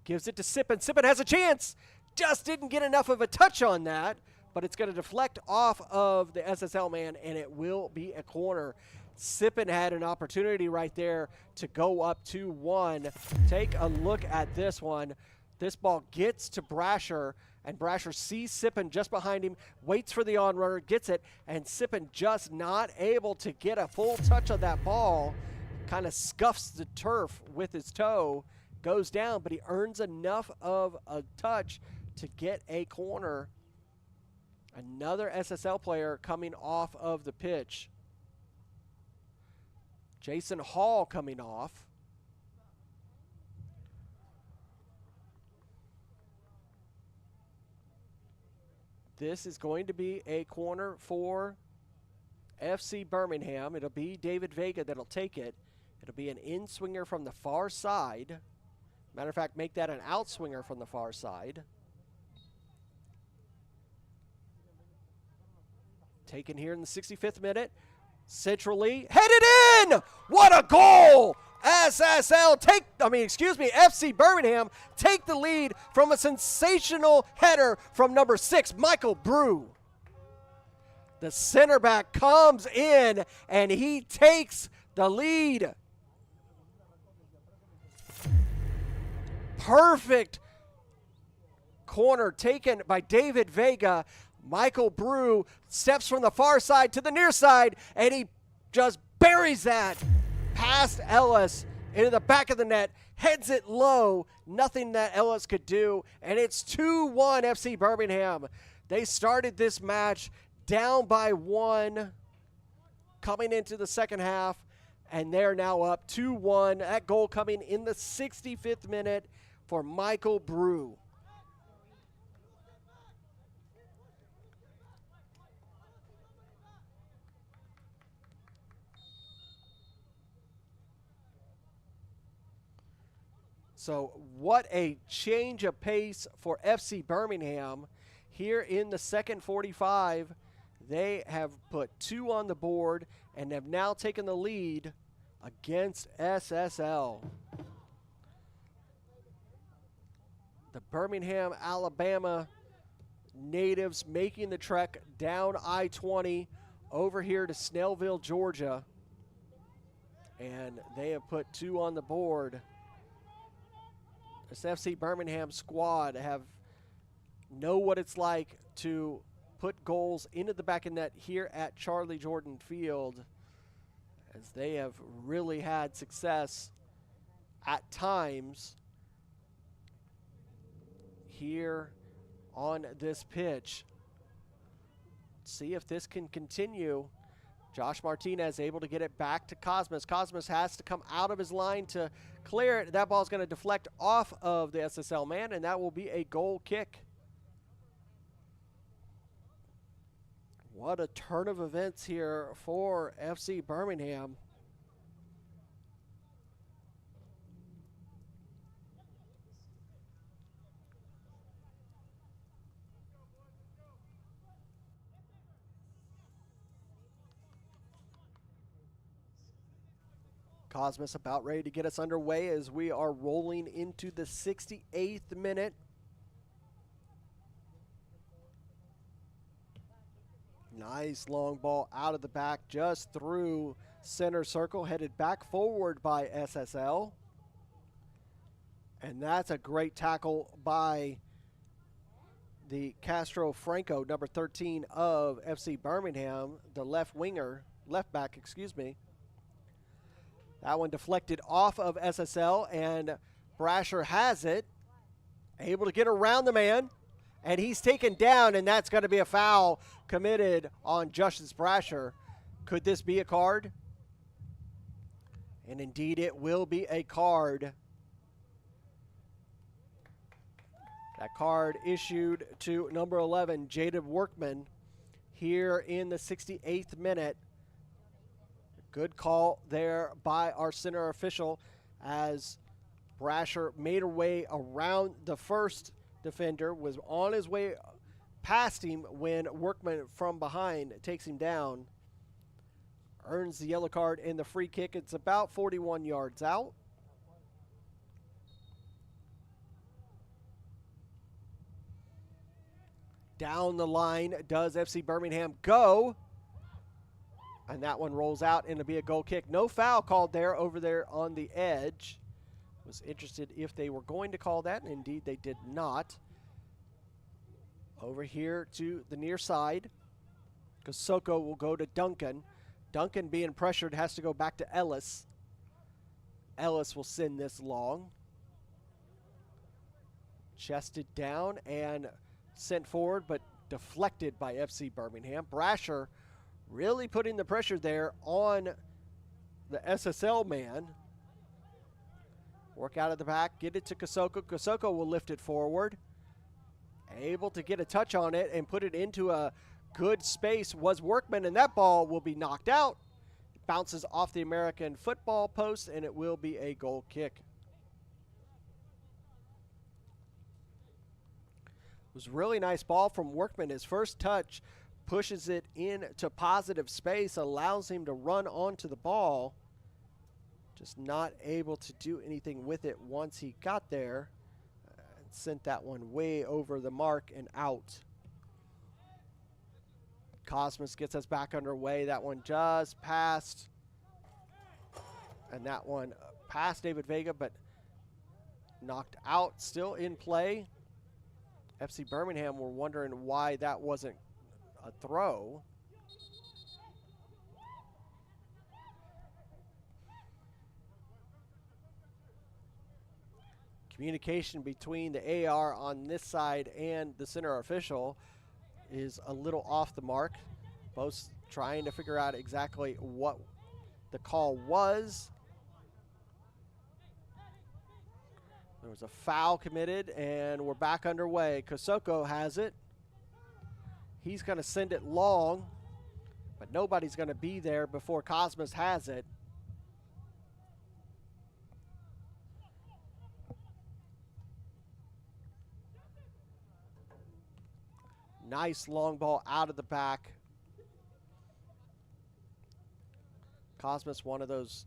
Gives it to Sippen. Sippen has a chance. Just didn't get enough of a touch on that, but it's going to deflect off of the SSL man, and it will be a corner. Sippen had an opportunity right there to go up 2-1. Take a look at this one. This ball gets to Brasher, and Brasher sees Sippen just behind him, waits for the on-runner, gets it, and Sippen just not able to get a full touch of that ball. Kind of scuffs the turf with his toe, goes down, but he earns enough of a touch to get a corner. Another SSL player coming off of the pitch. Jason Hall coming off. This is going to be a corner for FC Birmingham. It'll be David Vega that'll take it. It'll be an in-swinger from the far side. Matter of fact, make that an out-swinger from the far side. Taken here in the 65th minute. Centrally, headed in! What a goal! FC Birmingham take the lead from a sensational header from number 6, Michael Brew. The center back comes in and he takes the lead. Perfect corner taken by David Vega. Michael Brew steps from the far side to the near side, and he just buries that past Ellis into the back of the net, heads it low, nothing that Ellis could do, and it's 2-1 FC Birmingham. They started this match down by 1 coming into the second half, and they're now up 2-1. That goal coming in the 65th minute for Michael Brew. So what a change of pace for FC Birmingham. Here in the second 45, they have put 2 on the board and have now taken the lead against SSL. The Birmingham, Alabama natives making the trek down I-20 over here to Snellville, Georgia. And they have put 2 on the board. This FC Birmingham squad know what it's like to put goals into the back of net here at Charlie Jordan Field, as they have really had success at times here on this pitch. See if this can continue. Josh Martinez able to get it back to Cosmos. Cosmos has to come out of his line to clear it. That ball is going to deflect off of the SSL man, and that will be a goal kick. What a turn of events here for FC Birmingham. Cosmos about ready to get us underway as we are rolling into the 68th minute. Nice long ball out of the back, just through Center circle headed back forward by SSL. And that's a great tackle by the Castro Franco, number 13 of FC Birmingham, the left back, excuse me. That one deflected off of SSL, and Brasher has it, able to get around the man, and he's taken down, and that's going to be a foul committed on Justice Brasher. Could this be a card? And indeed it will be a card. That card issued to number 11, Jaded Workman, here in the 68th minute. Good call there by our center official as Brasher made her way around the first defender, was on his way past him when Workman from behind takes him down. Earns the yellow card in the free kick. It's about 41 yards out. Down the line does FC Birmingham go. And that one rolls out, and it'll be a goal kick. No foul called there over there on the edge. Was interested if they were going to call that, and indeed they did not. Over here to the near side. Kasoko will go to Duncan. Duncan, being pressured, has to go back to Ellis. Ellis will send this long. Chested down and sent forward, but deflected by FC Birmingham. Brasher really putting the pressure there on the SSL man. Work out of the back, get it to Kasoko. Kasoko will lift it forward. Able to get a touch on it and put it into a good space was Workman, and that ball will be knocked out. It bounces off the American football post, and it will be a goal kick. It was a really nice ball from Workman. His first touch pushes it into positive space, allows him to run onto the ball. Just not able to do anything with it once he got there. Sent that one way over the mark and out. Cosmos gets us back underway. That one just passed. And that one passed David Vega, but knocked out, still in play. FC Birmingham were wondering why that wasn't a throw. Communication between the AR on this side and the center official is a little off the mark. Both trying to figure out exactly what the call was. There was a foul committed, and we're back underway. Kosoko has it. He's going to send it long, but nobody's going to be there before Cosmos has it. Nice long ball out of the back. Cosmos, one of those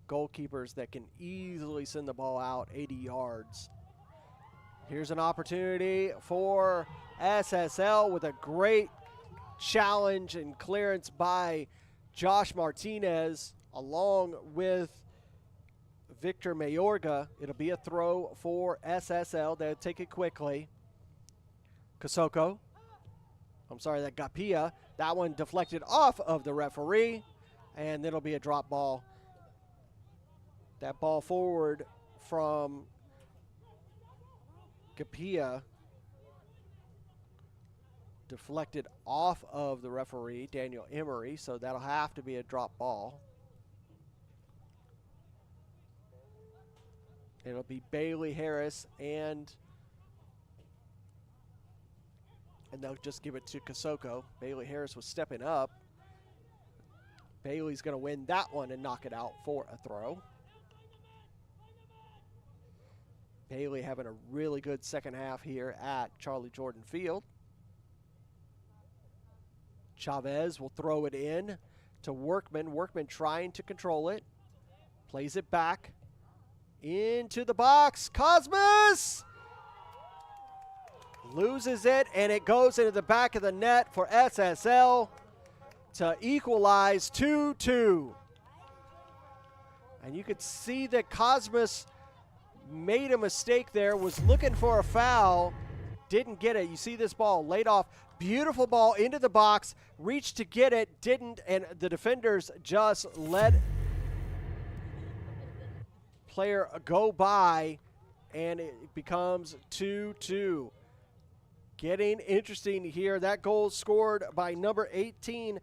goalkeepers that can easily send the ball out 80 yards. Here's an opportunity for SSL with a great challenge and clearance by Josh Martinez along with Victor Mayorga. It'll be a throw for SSL. They'll take it quickly. Kasoko. I'm sorry, that Gapia. That one deflected off of the referee, and it'll be a drop ball. That ball forward from Gapia deflected off of the referee, Daniel Emery, so that'll have to be a drop ball. It'll be Bailey Harris and they'll just give it to Kasoko. Bailey Harris was stepping up. Bailey's going to win that one and knock it out for a throw. Bailey having a really good second half here at Charlie Jordan Field. Chavez will throw it in to Workman. Workman trying to control it. Plays it back into the box. Cosmos loses it, and it goes into the back of the net for SSL to equalize 2-2. And you could see that Cosmos made a mistake there, was looking for a foul, didn't get it. You see this ball laid off, beautiful ball into the box, reached to get it, didn't, and the defenders just let player go by, and it becomes 2-2. Getting interesting here. That goal scored by number 18,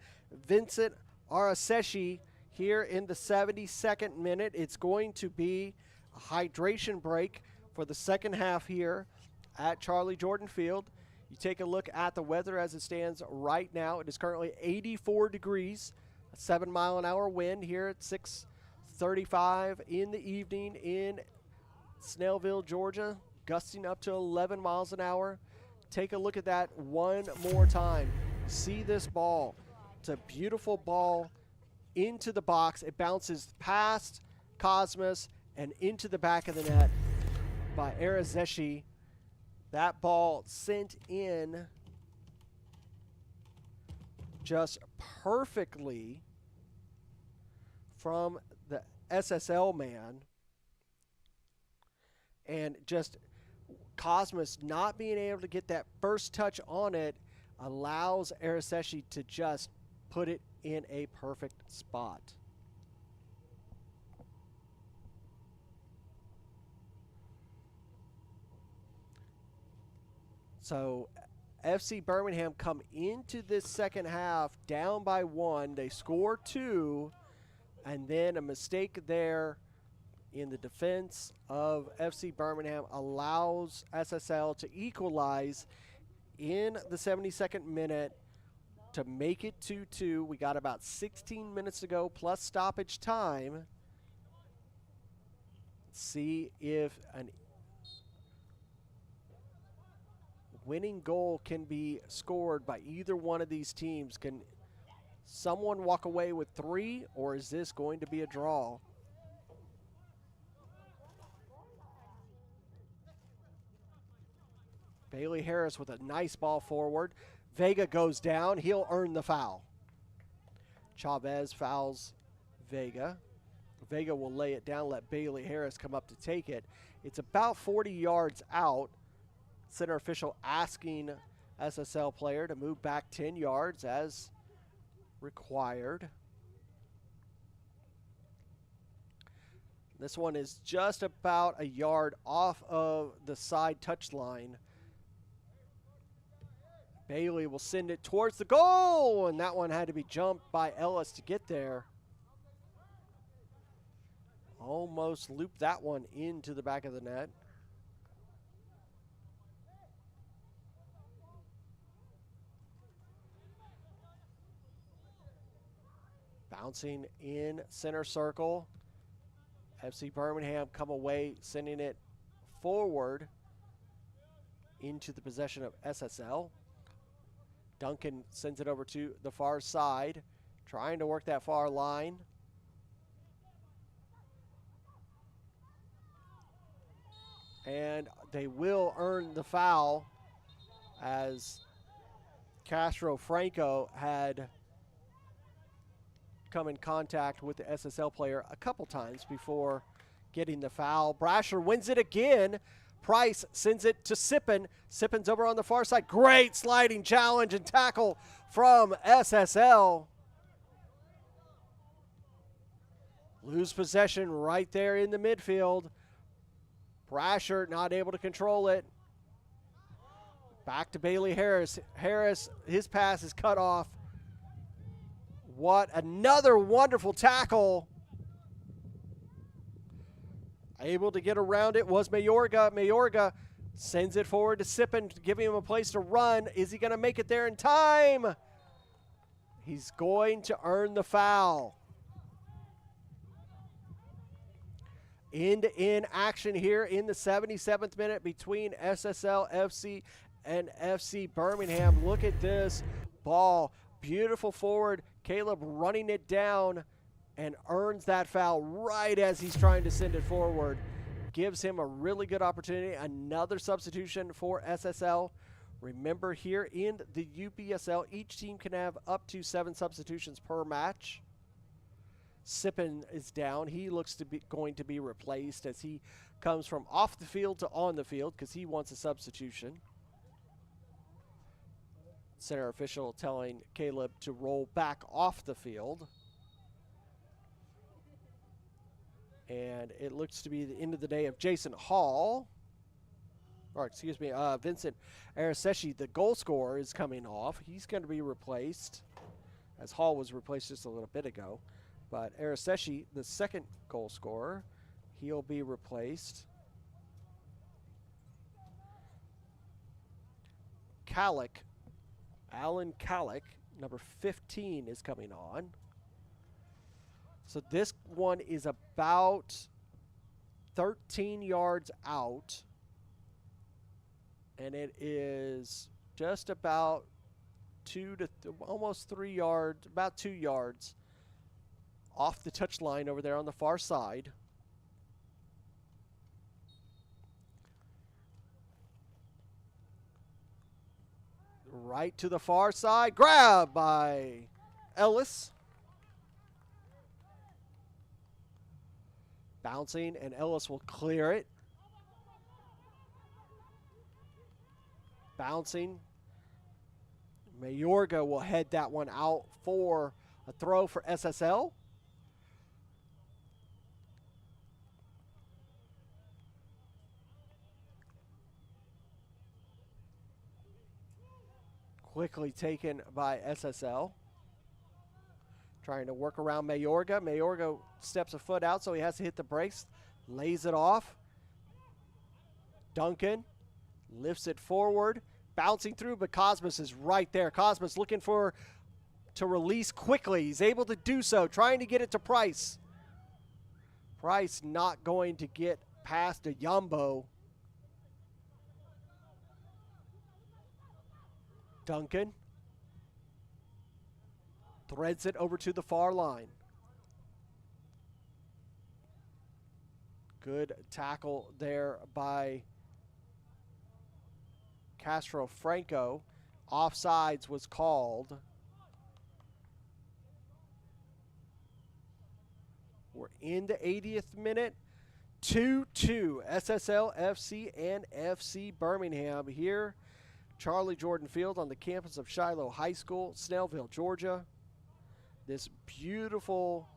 Vincent Araseshi, here in the 72nd minute. It's going to be a hydration break for the second half here at Charlie Jordan Field. You take a look at the weather as it stands right now. It is currently 84 degrees, a 7-mile-an-hour wind here at 6:35 in the evening in Snellville, Georgia, gusting up to 11 miles an hour. Take a look at that one more time. See this ball. It's a beautiful ball into the box. It bounces past Cosmos and into the back of the net by Arazeshi. That ball sent in just perfectly from the SSL man. And just Cosmos not being able to get that first touch on it allows Araseshi to just put it in a perfect spot. So FC Birmingham come into this second half down by 1. They score 2, and then a mistake there in the defense of FC Birmingham allows SSL to equalize in the 72nd minute to make it 2-2. We got about 16 minutes to go plus stoppage time. See if an winning goal can be scored by either one of these teams. Can someone walk away with 3, or is this going to be a draw? Bailey Harris with a nice ball forward. Vega goes down. He'll earn the foul. Chavez fouls Vega. Vega will lay it down, let Bailey Harris come up to take it. It's about 40 yards out. Center official asking SSL player to move back 10 yards as required. This one is just about a yard off of the side touchline. Bailey will send it towards the goal, and that one had to be jumped by Ellis to get there. Almost looped that one into the back of the net. Bouncing in center circle. FC Birmingham come away, sending it forward into the possession of SSL. Duncan sends it over to the far side, trying to work that far line. And they will earn the foul, as Castro Franco had come in contact with the SSL player a couple times before getting the foul. Brasher wins it again. Price sends it to Sippen. Sippen's over on the far side. Great sliding challenge and tackle from SSL. Lose possession right there in the midfield. Brasher not able to control it. Back to Bailey Harris. Harris, his pass is cut off. What another wonderful tackle. Able to get around it was Mayorga. Mayorga sends it forward to Sippen, giving him a place to run. Is he going to make it there in time? He's going to earn the foul. End-to-end action here in the 77th minute between SSL FC and FC Birmingham. Look at this ball. Beautiful forward. Caleb running it down and earns that foul right as he's trying to send it forward. Gives him a really good opportunity. Another substitution for SSL. Remember, here in the UPSL, each team can have up to 7 substitutions per match. Sippen is down. He looks to be going to be replaced as he comes from off the field to on the field because he wants a substitution. Center official telling Caleb to roll back off the field. And it looks to be the end of the day of Jason Hall. Or excuse me, Vincent Araseshi, the goal scorer, is coming off. He's going to be replaced, as Hall was replaced just a little bit ago. But Araseshi, the second goal scorer, he'll be replaced. Kallick, Alan Kallick, number 15, is coming on. So this one is about 13 yards out. And it is just about almost 3 yards, about 2 yards off the touch line over there on the far side. Right to the far side, grab by Ellis. Bouncing, and Ellis will clear it. Bouncing. Mayorga will head that one out for a throw for SSL. Quickly taken by SSL. Trying to work around Mayorga. Mayorga steps a foot out, so he has to hit the brakes. Lays it off. Duncan lifts it forward. Bouncing through, but Cosmas is right there. Cosmas looking to release quickly. He's able to do so, trying to get it to Price. Price not going to get past a Yumbo. Duncan threads it over to the far line. Good tackle there by Castro Franco. Offsides was called. We're in the 80th minute. 2-2 SSL FC and FC Birmingham here. Charlie Jordan Field on the campus of Shiloh High School, Snellville, Georgia. This beautiful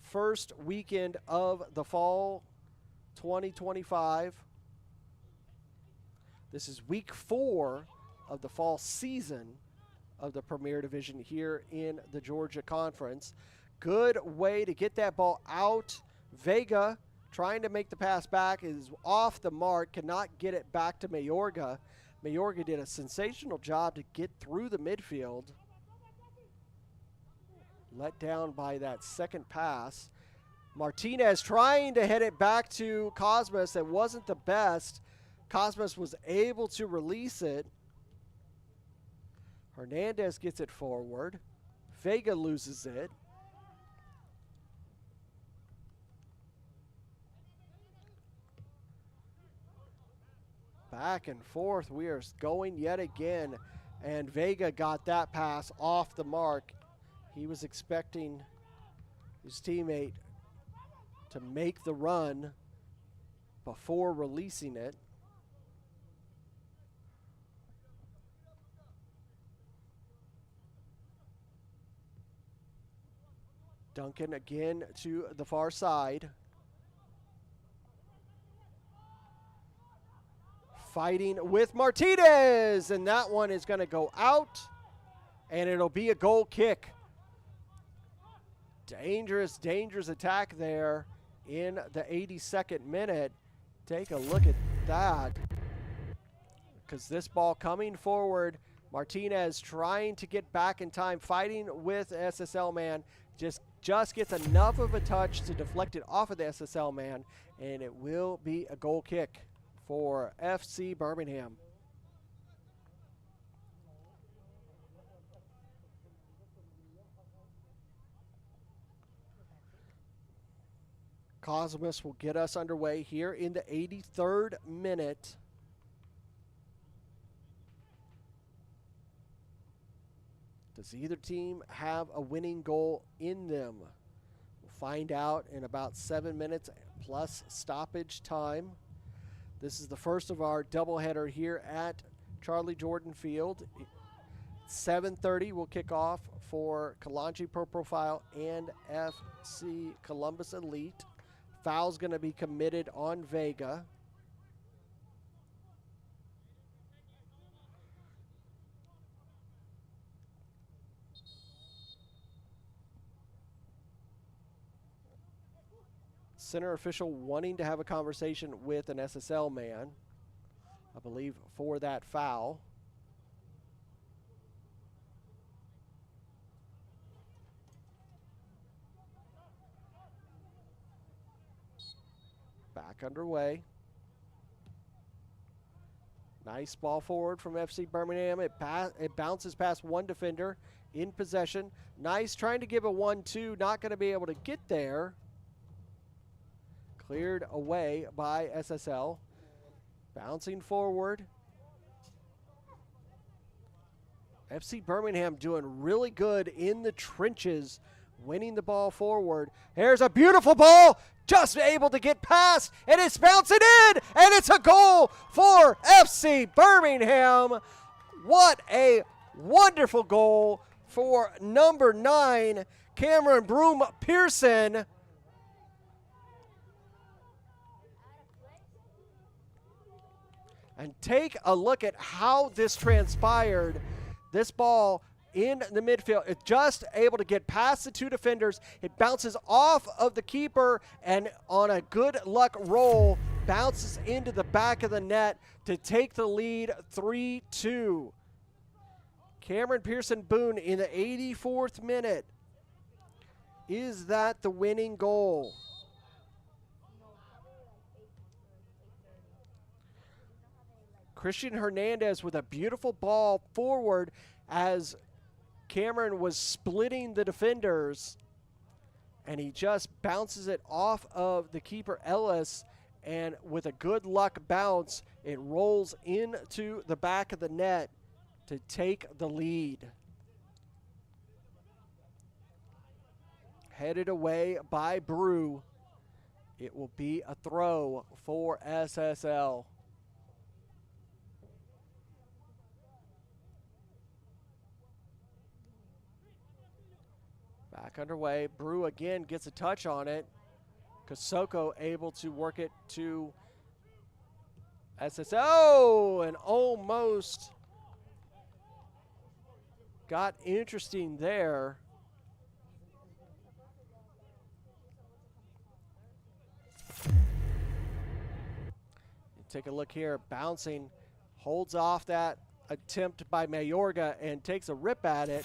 first weekend of the fall 2025. This is week 4 of the fall season of the Premier Division here in the Georgia Conference. Good way to get that ball out. Vega trying to make the pass back is off the mark, cannot get it back to Mayorga. Mayorga did a sensational job to get through the midfield. Let down by that second pass. Martinez trying to head it back to Cosmas. That wasn't the best. Cosmas was able to release it. Hernandez gets it forward. Vega loses it. Back and forth, we are going yet again, and Vega got that pass off the mark. He was expecting his teammate to make the run before releasing it. Duncan again to the far side. Fighting with Martinez, and that one is going to go out, and it'll be a goal kick. Dangerous, dangerous attack there in the 82nd minute. Take a look at that, because this ball coming forward, Martinez trying to get back in time, fighting with SSL man, just gets enough of a touch to deflect it off of the SSL man, and it will be a goal kick for FC Birmingham. Cosmas will get us underway here in the 83rd minute. Does either team have a winning goal in them? find out in about 7 minutes plus stoppage time. This is the first of our doubleheader here at Charlie Jordan Field. 7:30 will kick off for Kalanchi Pro Profile and FC Columbus Elite. Foul's going to be committed on Vega. Center official wanting to have a conversation with an SSL man, I believe, for that foul. Back underway. Nice ball forward from FC Birmingham. It bounces past one defender in possession. Nice trying to give a 1-2. Not going to be able to get there. Cleared away by SSL. Bouncing forward. FC Birmingham doing really good in the trenches, winning the ball forward. Here's a beautiful ball, just able to get past, and it's bouncing in, and it's a goal for FC Birmingham. What a wonderful goal for number 9, Cameron Broom Pearson. And take a look at how this transpired. This ball in the midfield, it's just able to get past the two defenders. It bounces off of the keeper and on a good luck roll, bounces into the back of the net to take the lead 3-2. Cameron Pearson Boone in the 84th minute. Is that the winning goal? Christian Hernandez with a beautiful ball forward as Cameron was splitting the defenders, and he just bounces it off of the keeper Ellis, and with a good luck bounce, it rolls into the back of the net to take the lead. Headed away by Brew. It will be a throw for SSL. Back underway. Brew again gets a touch on it. Kosoko able to work it to SSL, and almost got interesting there. Take a look here. Bouncing, holds off that attempt by Mayorga and takes a rip at it.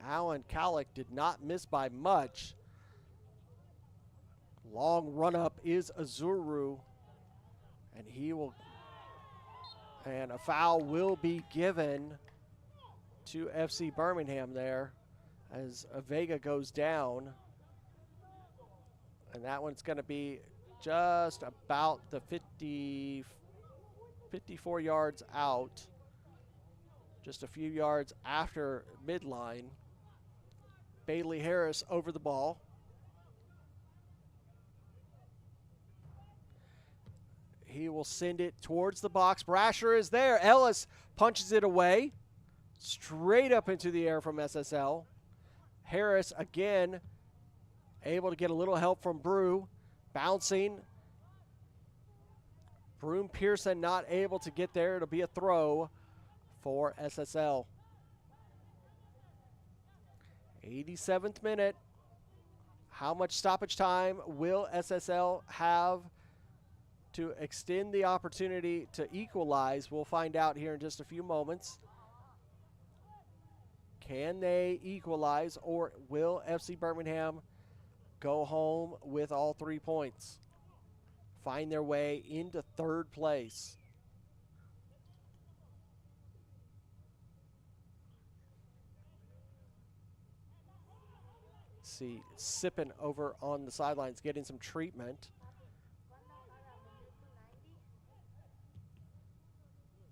Alan Calick did not miss by much. Long run up is Azuru, and a foul will be given to FC Birmingham there as Vega goes down, and that one's going to be just about the 54 yards out, just a few yards after midline. Bailey Harris over the ball. He will send it towards the box. Brasher is there. Ellis punches it away. Straight up into the air from SSL. Harris again able to get a little help from Brew. Bouncing. Broom Pearson not able to get there. It'll be a throw for SSL. 87th minute. How much stoppage time will SSL have to extend the opportunity to equalize? We'll find out here in just a few moments. Can they equalize, or will FC Birmingham go home with all 3 points? Find their way into third place. See Sippin over on the sidelines getting some treatment.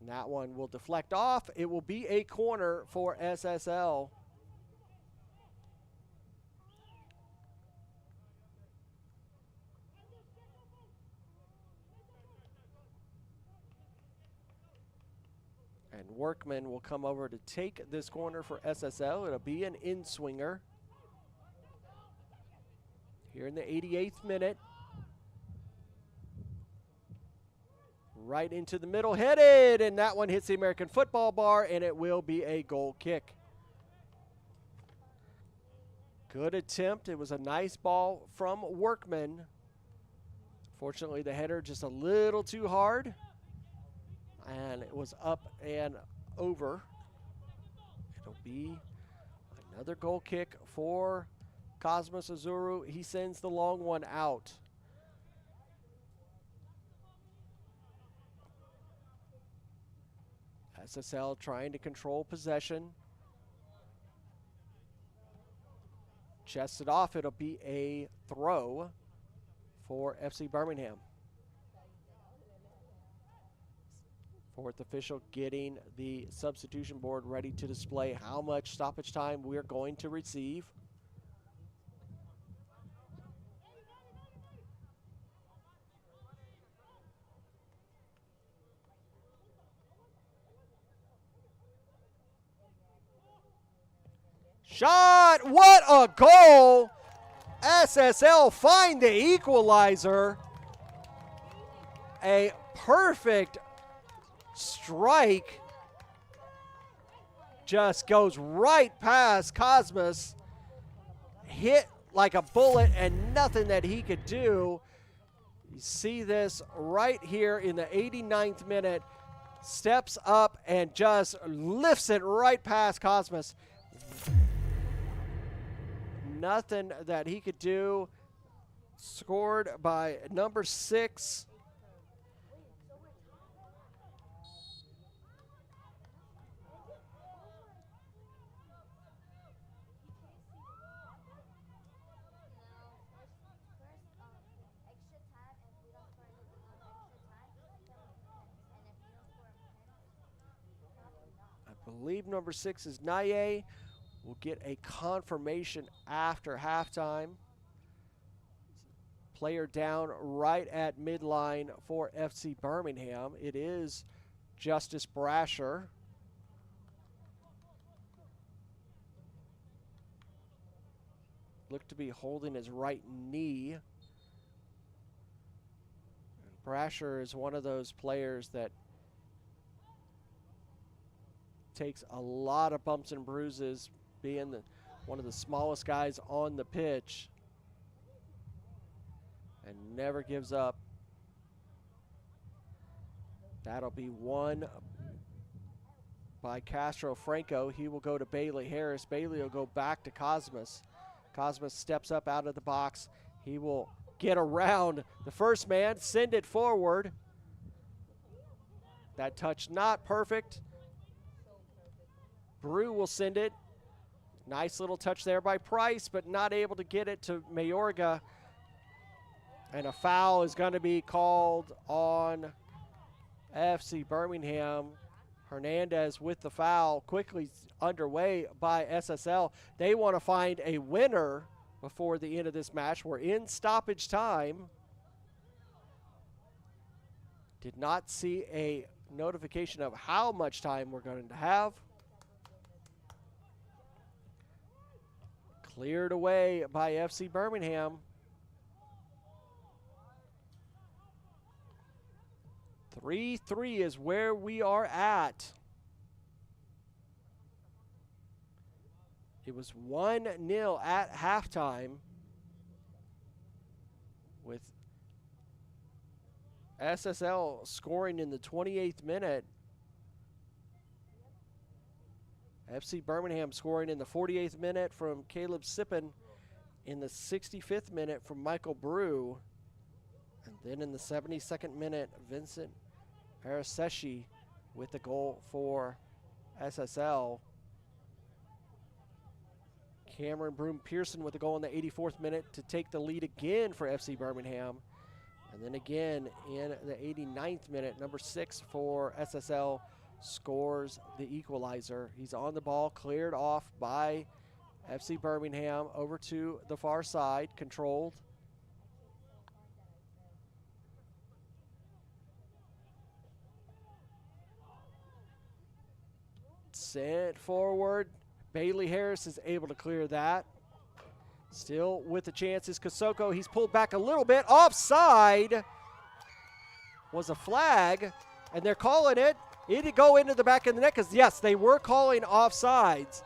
And that one will deflect off. It will be a corner for SSL. And Workman will come over to take this corner for SSL. It'll be an in-swinger. Here in the 88th minute. Right into the middle, headed, and that one hits the American football bar, and it will be a goal kick. Good attempt. It was a nice ball from Workman. Fortunately, the header just a little too hard, and it was up and over. It'll be another goal kick for Cosmos Azuru. He sends the long one out. SSL trying to control possession. Chests it off. It'll be a throw for FC Birmingham. Fourth official getting the substitution board ready to display how much stoppage time we're going to receive. Shot! What a goal! SSL find the equalizer. A perfect strike. Just goes right past Cosmos. Hit like a bullet and nothing that he could do. You see this right here in the 89th minute. Steps up and just lifts it right past Cosmos. Nothing that he could do. Scored by number 6. I believe number 6 is Naye. We'll get a confirmation after halftime. Player down right at midline for FC Birmingham. It is Justice Brasher. Looked to be holding his right knee. Brasher is one of those players that takes a lot of bumps and bruises, being one of the smallest guys on the pitch, and never gives up. That'll be won by Castro Franco. He will go to Bailey Harris. Bailey will go back to Cosmos. Cosmos steps up out of the box. He will get around the first man, send it forward. That touch not perfect. Brew will send it. Nice little touch there by Price, but not able to get it to Mayorga. And a foul is going to be called on FC Birmingham. Hernandez with the foul, quickly underway by SSL. They want to find a winner before the end of this match. We're in stoppage time. Did not see a notification of how much time we're going to have. Cleared away by FC Birmingham. 3-3 is where we are at. It was 1-0 at halftime, with SSL scoring in the 28th minute. FC Birmingham scoring in the 48th minute from Caleb Sippen, in the 65th minute from Michael Brew, and then in the 72nd minute, Vincent Araseshi with the goal for SSL. Cameron Broom Pearson with the goal in the 84th minute to take the lead again for FC Birmingham. And then again in the 89th minute, number 6 for SSL scores the equalizer. He's on the ball, cleared off by FC Birmingham over to the far side, controlled. Sent forward. Bailey Harris is able to clear that. Still with the chances, Kosoko, he's pulled back a little bit. Offside was a flag, and they're calling it. It did go into the back of the net because, yes, they were calling offsides.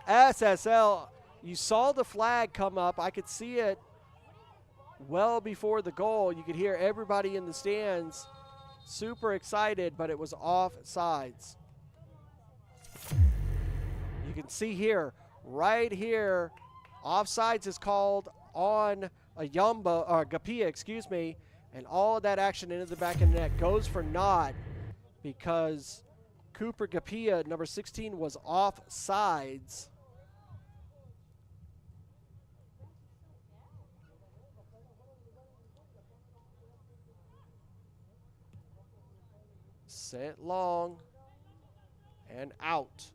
SSL, you saw the flag come up. I could see it well before the goal. You could hear everybody in the stands super excited, but it was offsides. You can see here, right here, offsides is called on a Gapia, excuse me, and all of that action into the back of the net goes for naught because Cooper Gapia, number 16, was offsides. Sent long and out.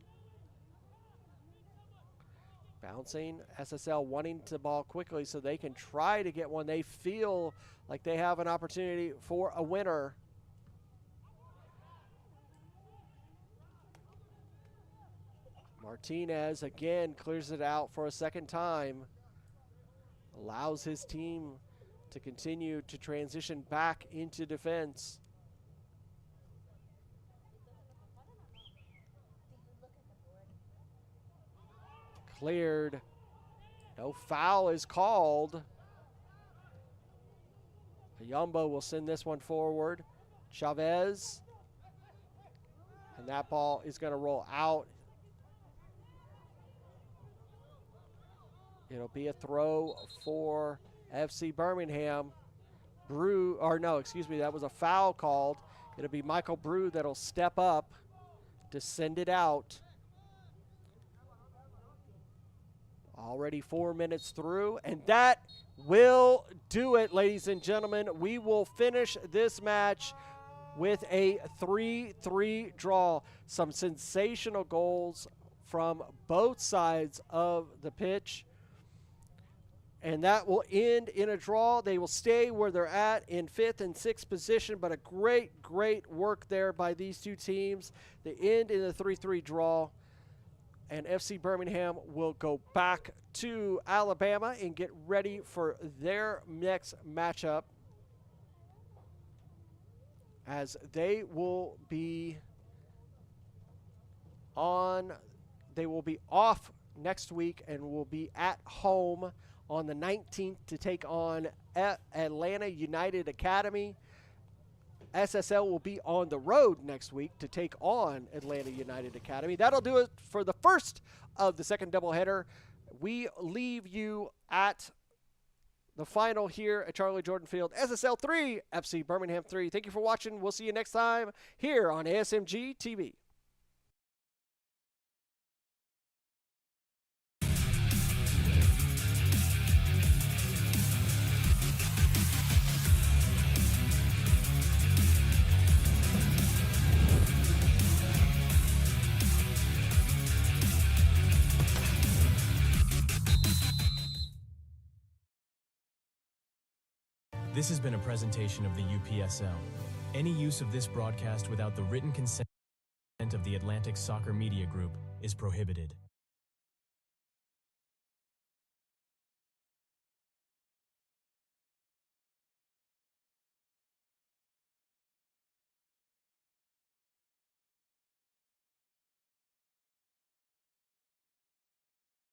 Bouncing, SSL wanting the ball quickly so they can try to get one. They feel like they have an opportunity for a winner. Martinez again clears it out for a second time. Allows his team to continue to transition back into defense. Cleared. No foul is called. Ayumbo will send this one forward. Chavez. And that ball is going to roll out. It'll be a throw for FC Birmingham. That was a foul called. It'll be Michael Brew that'll step up to send it out. Already 4 minutes through, and that will do it, ladies and gentlemen. We will finish this match with a 3-3 draw. Some sensational goals from both sides of the pitch. And that will end in a draw. They will stay where they're at in 5th and 6th position, but a great, great work there by these two teams. They end in a 3-3 draw. And FC Birmingham will go back to Alabama and get ready for their next matchup, as they will be off next week and will be at home on the 19th to take on Atlanta United Academy. SSL will be on the road next week to take on Atlanta United Academy. That'll do it for the first of the second doubleheader. We leave you at the final here at Charlie Jordan Field. SSL 3, FC Birmingham 3. Thank you for watching. We'll see you next time here on ASMG TV. This has been a presentation of the UPSL. Any use of this broadcast without the written consent of the Atlantic Soccer Media Group is prohibited.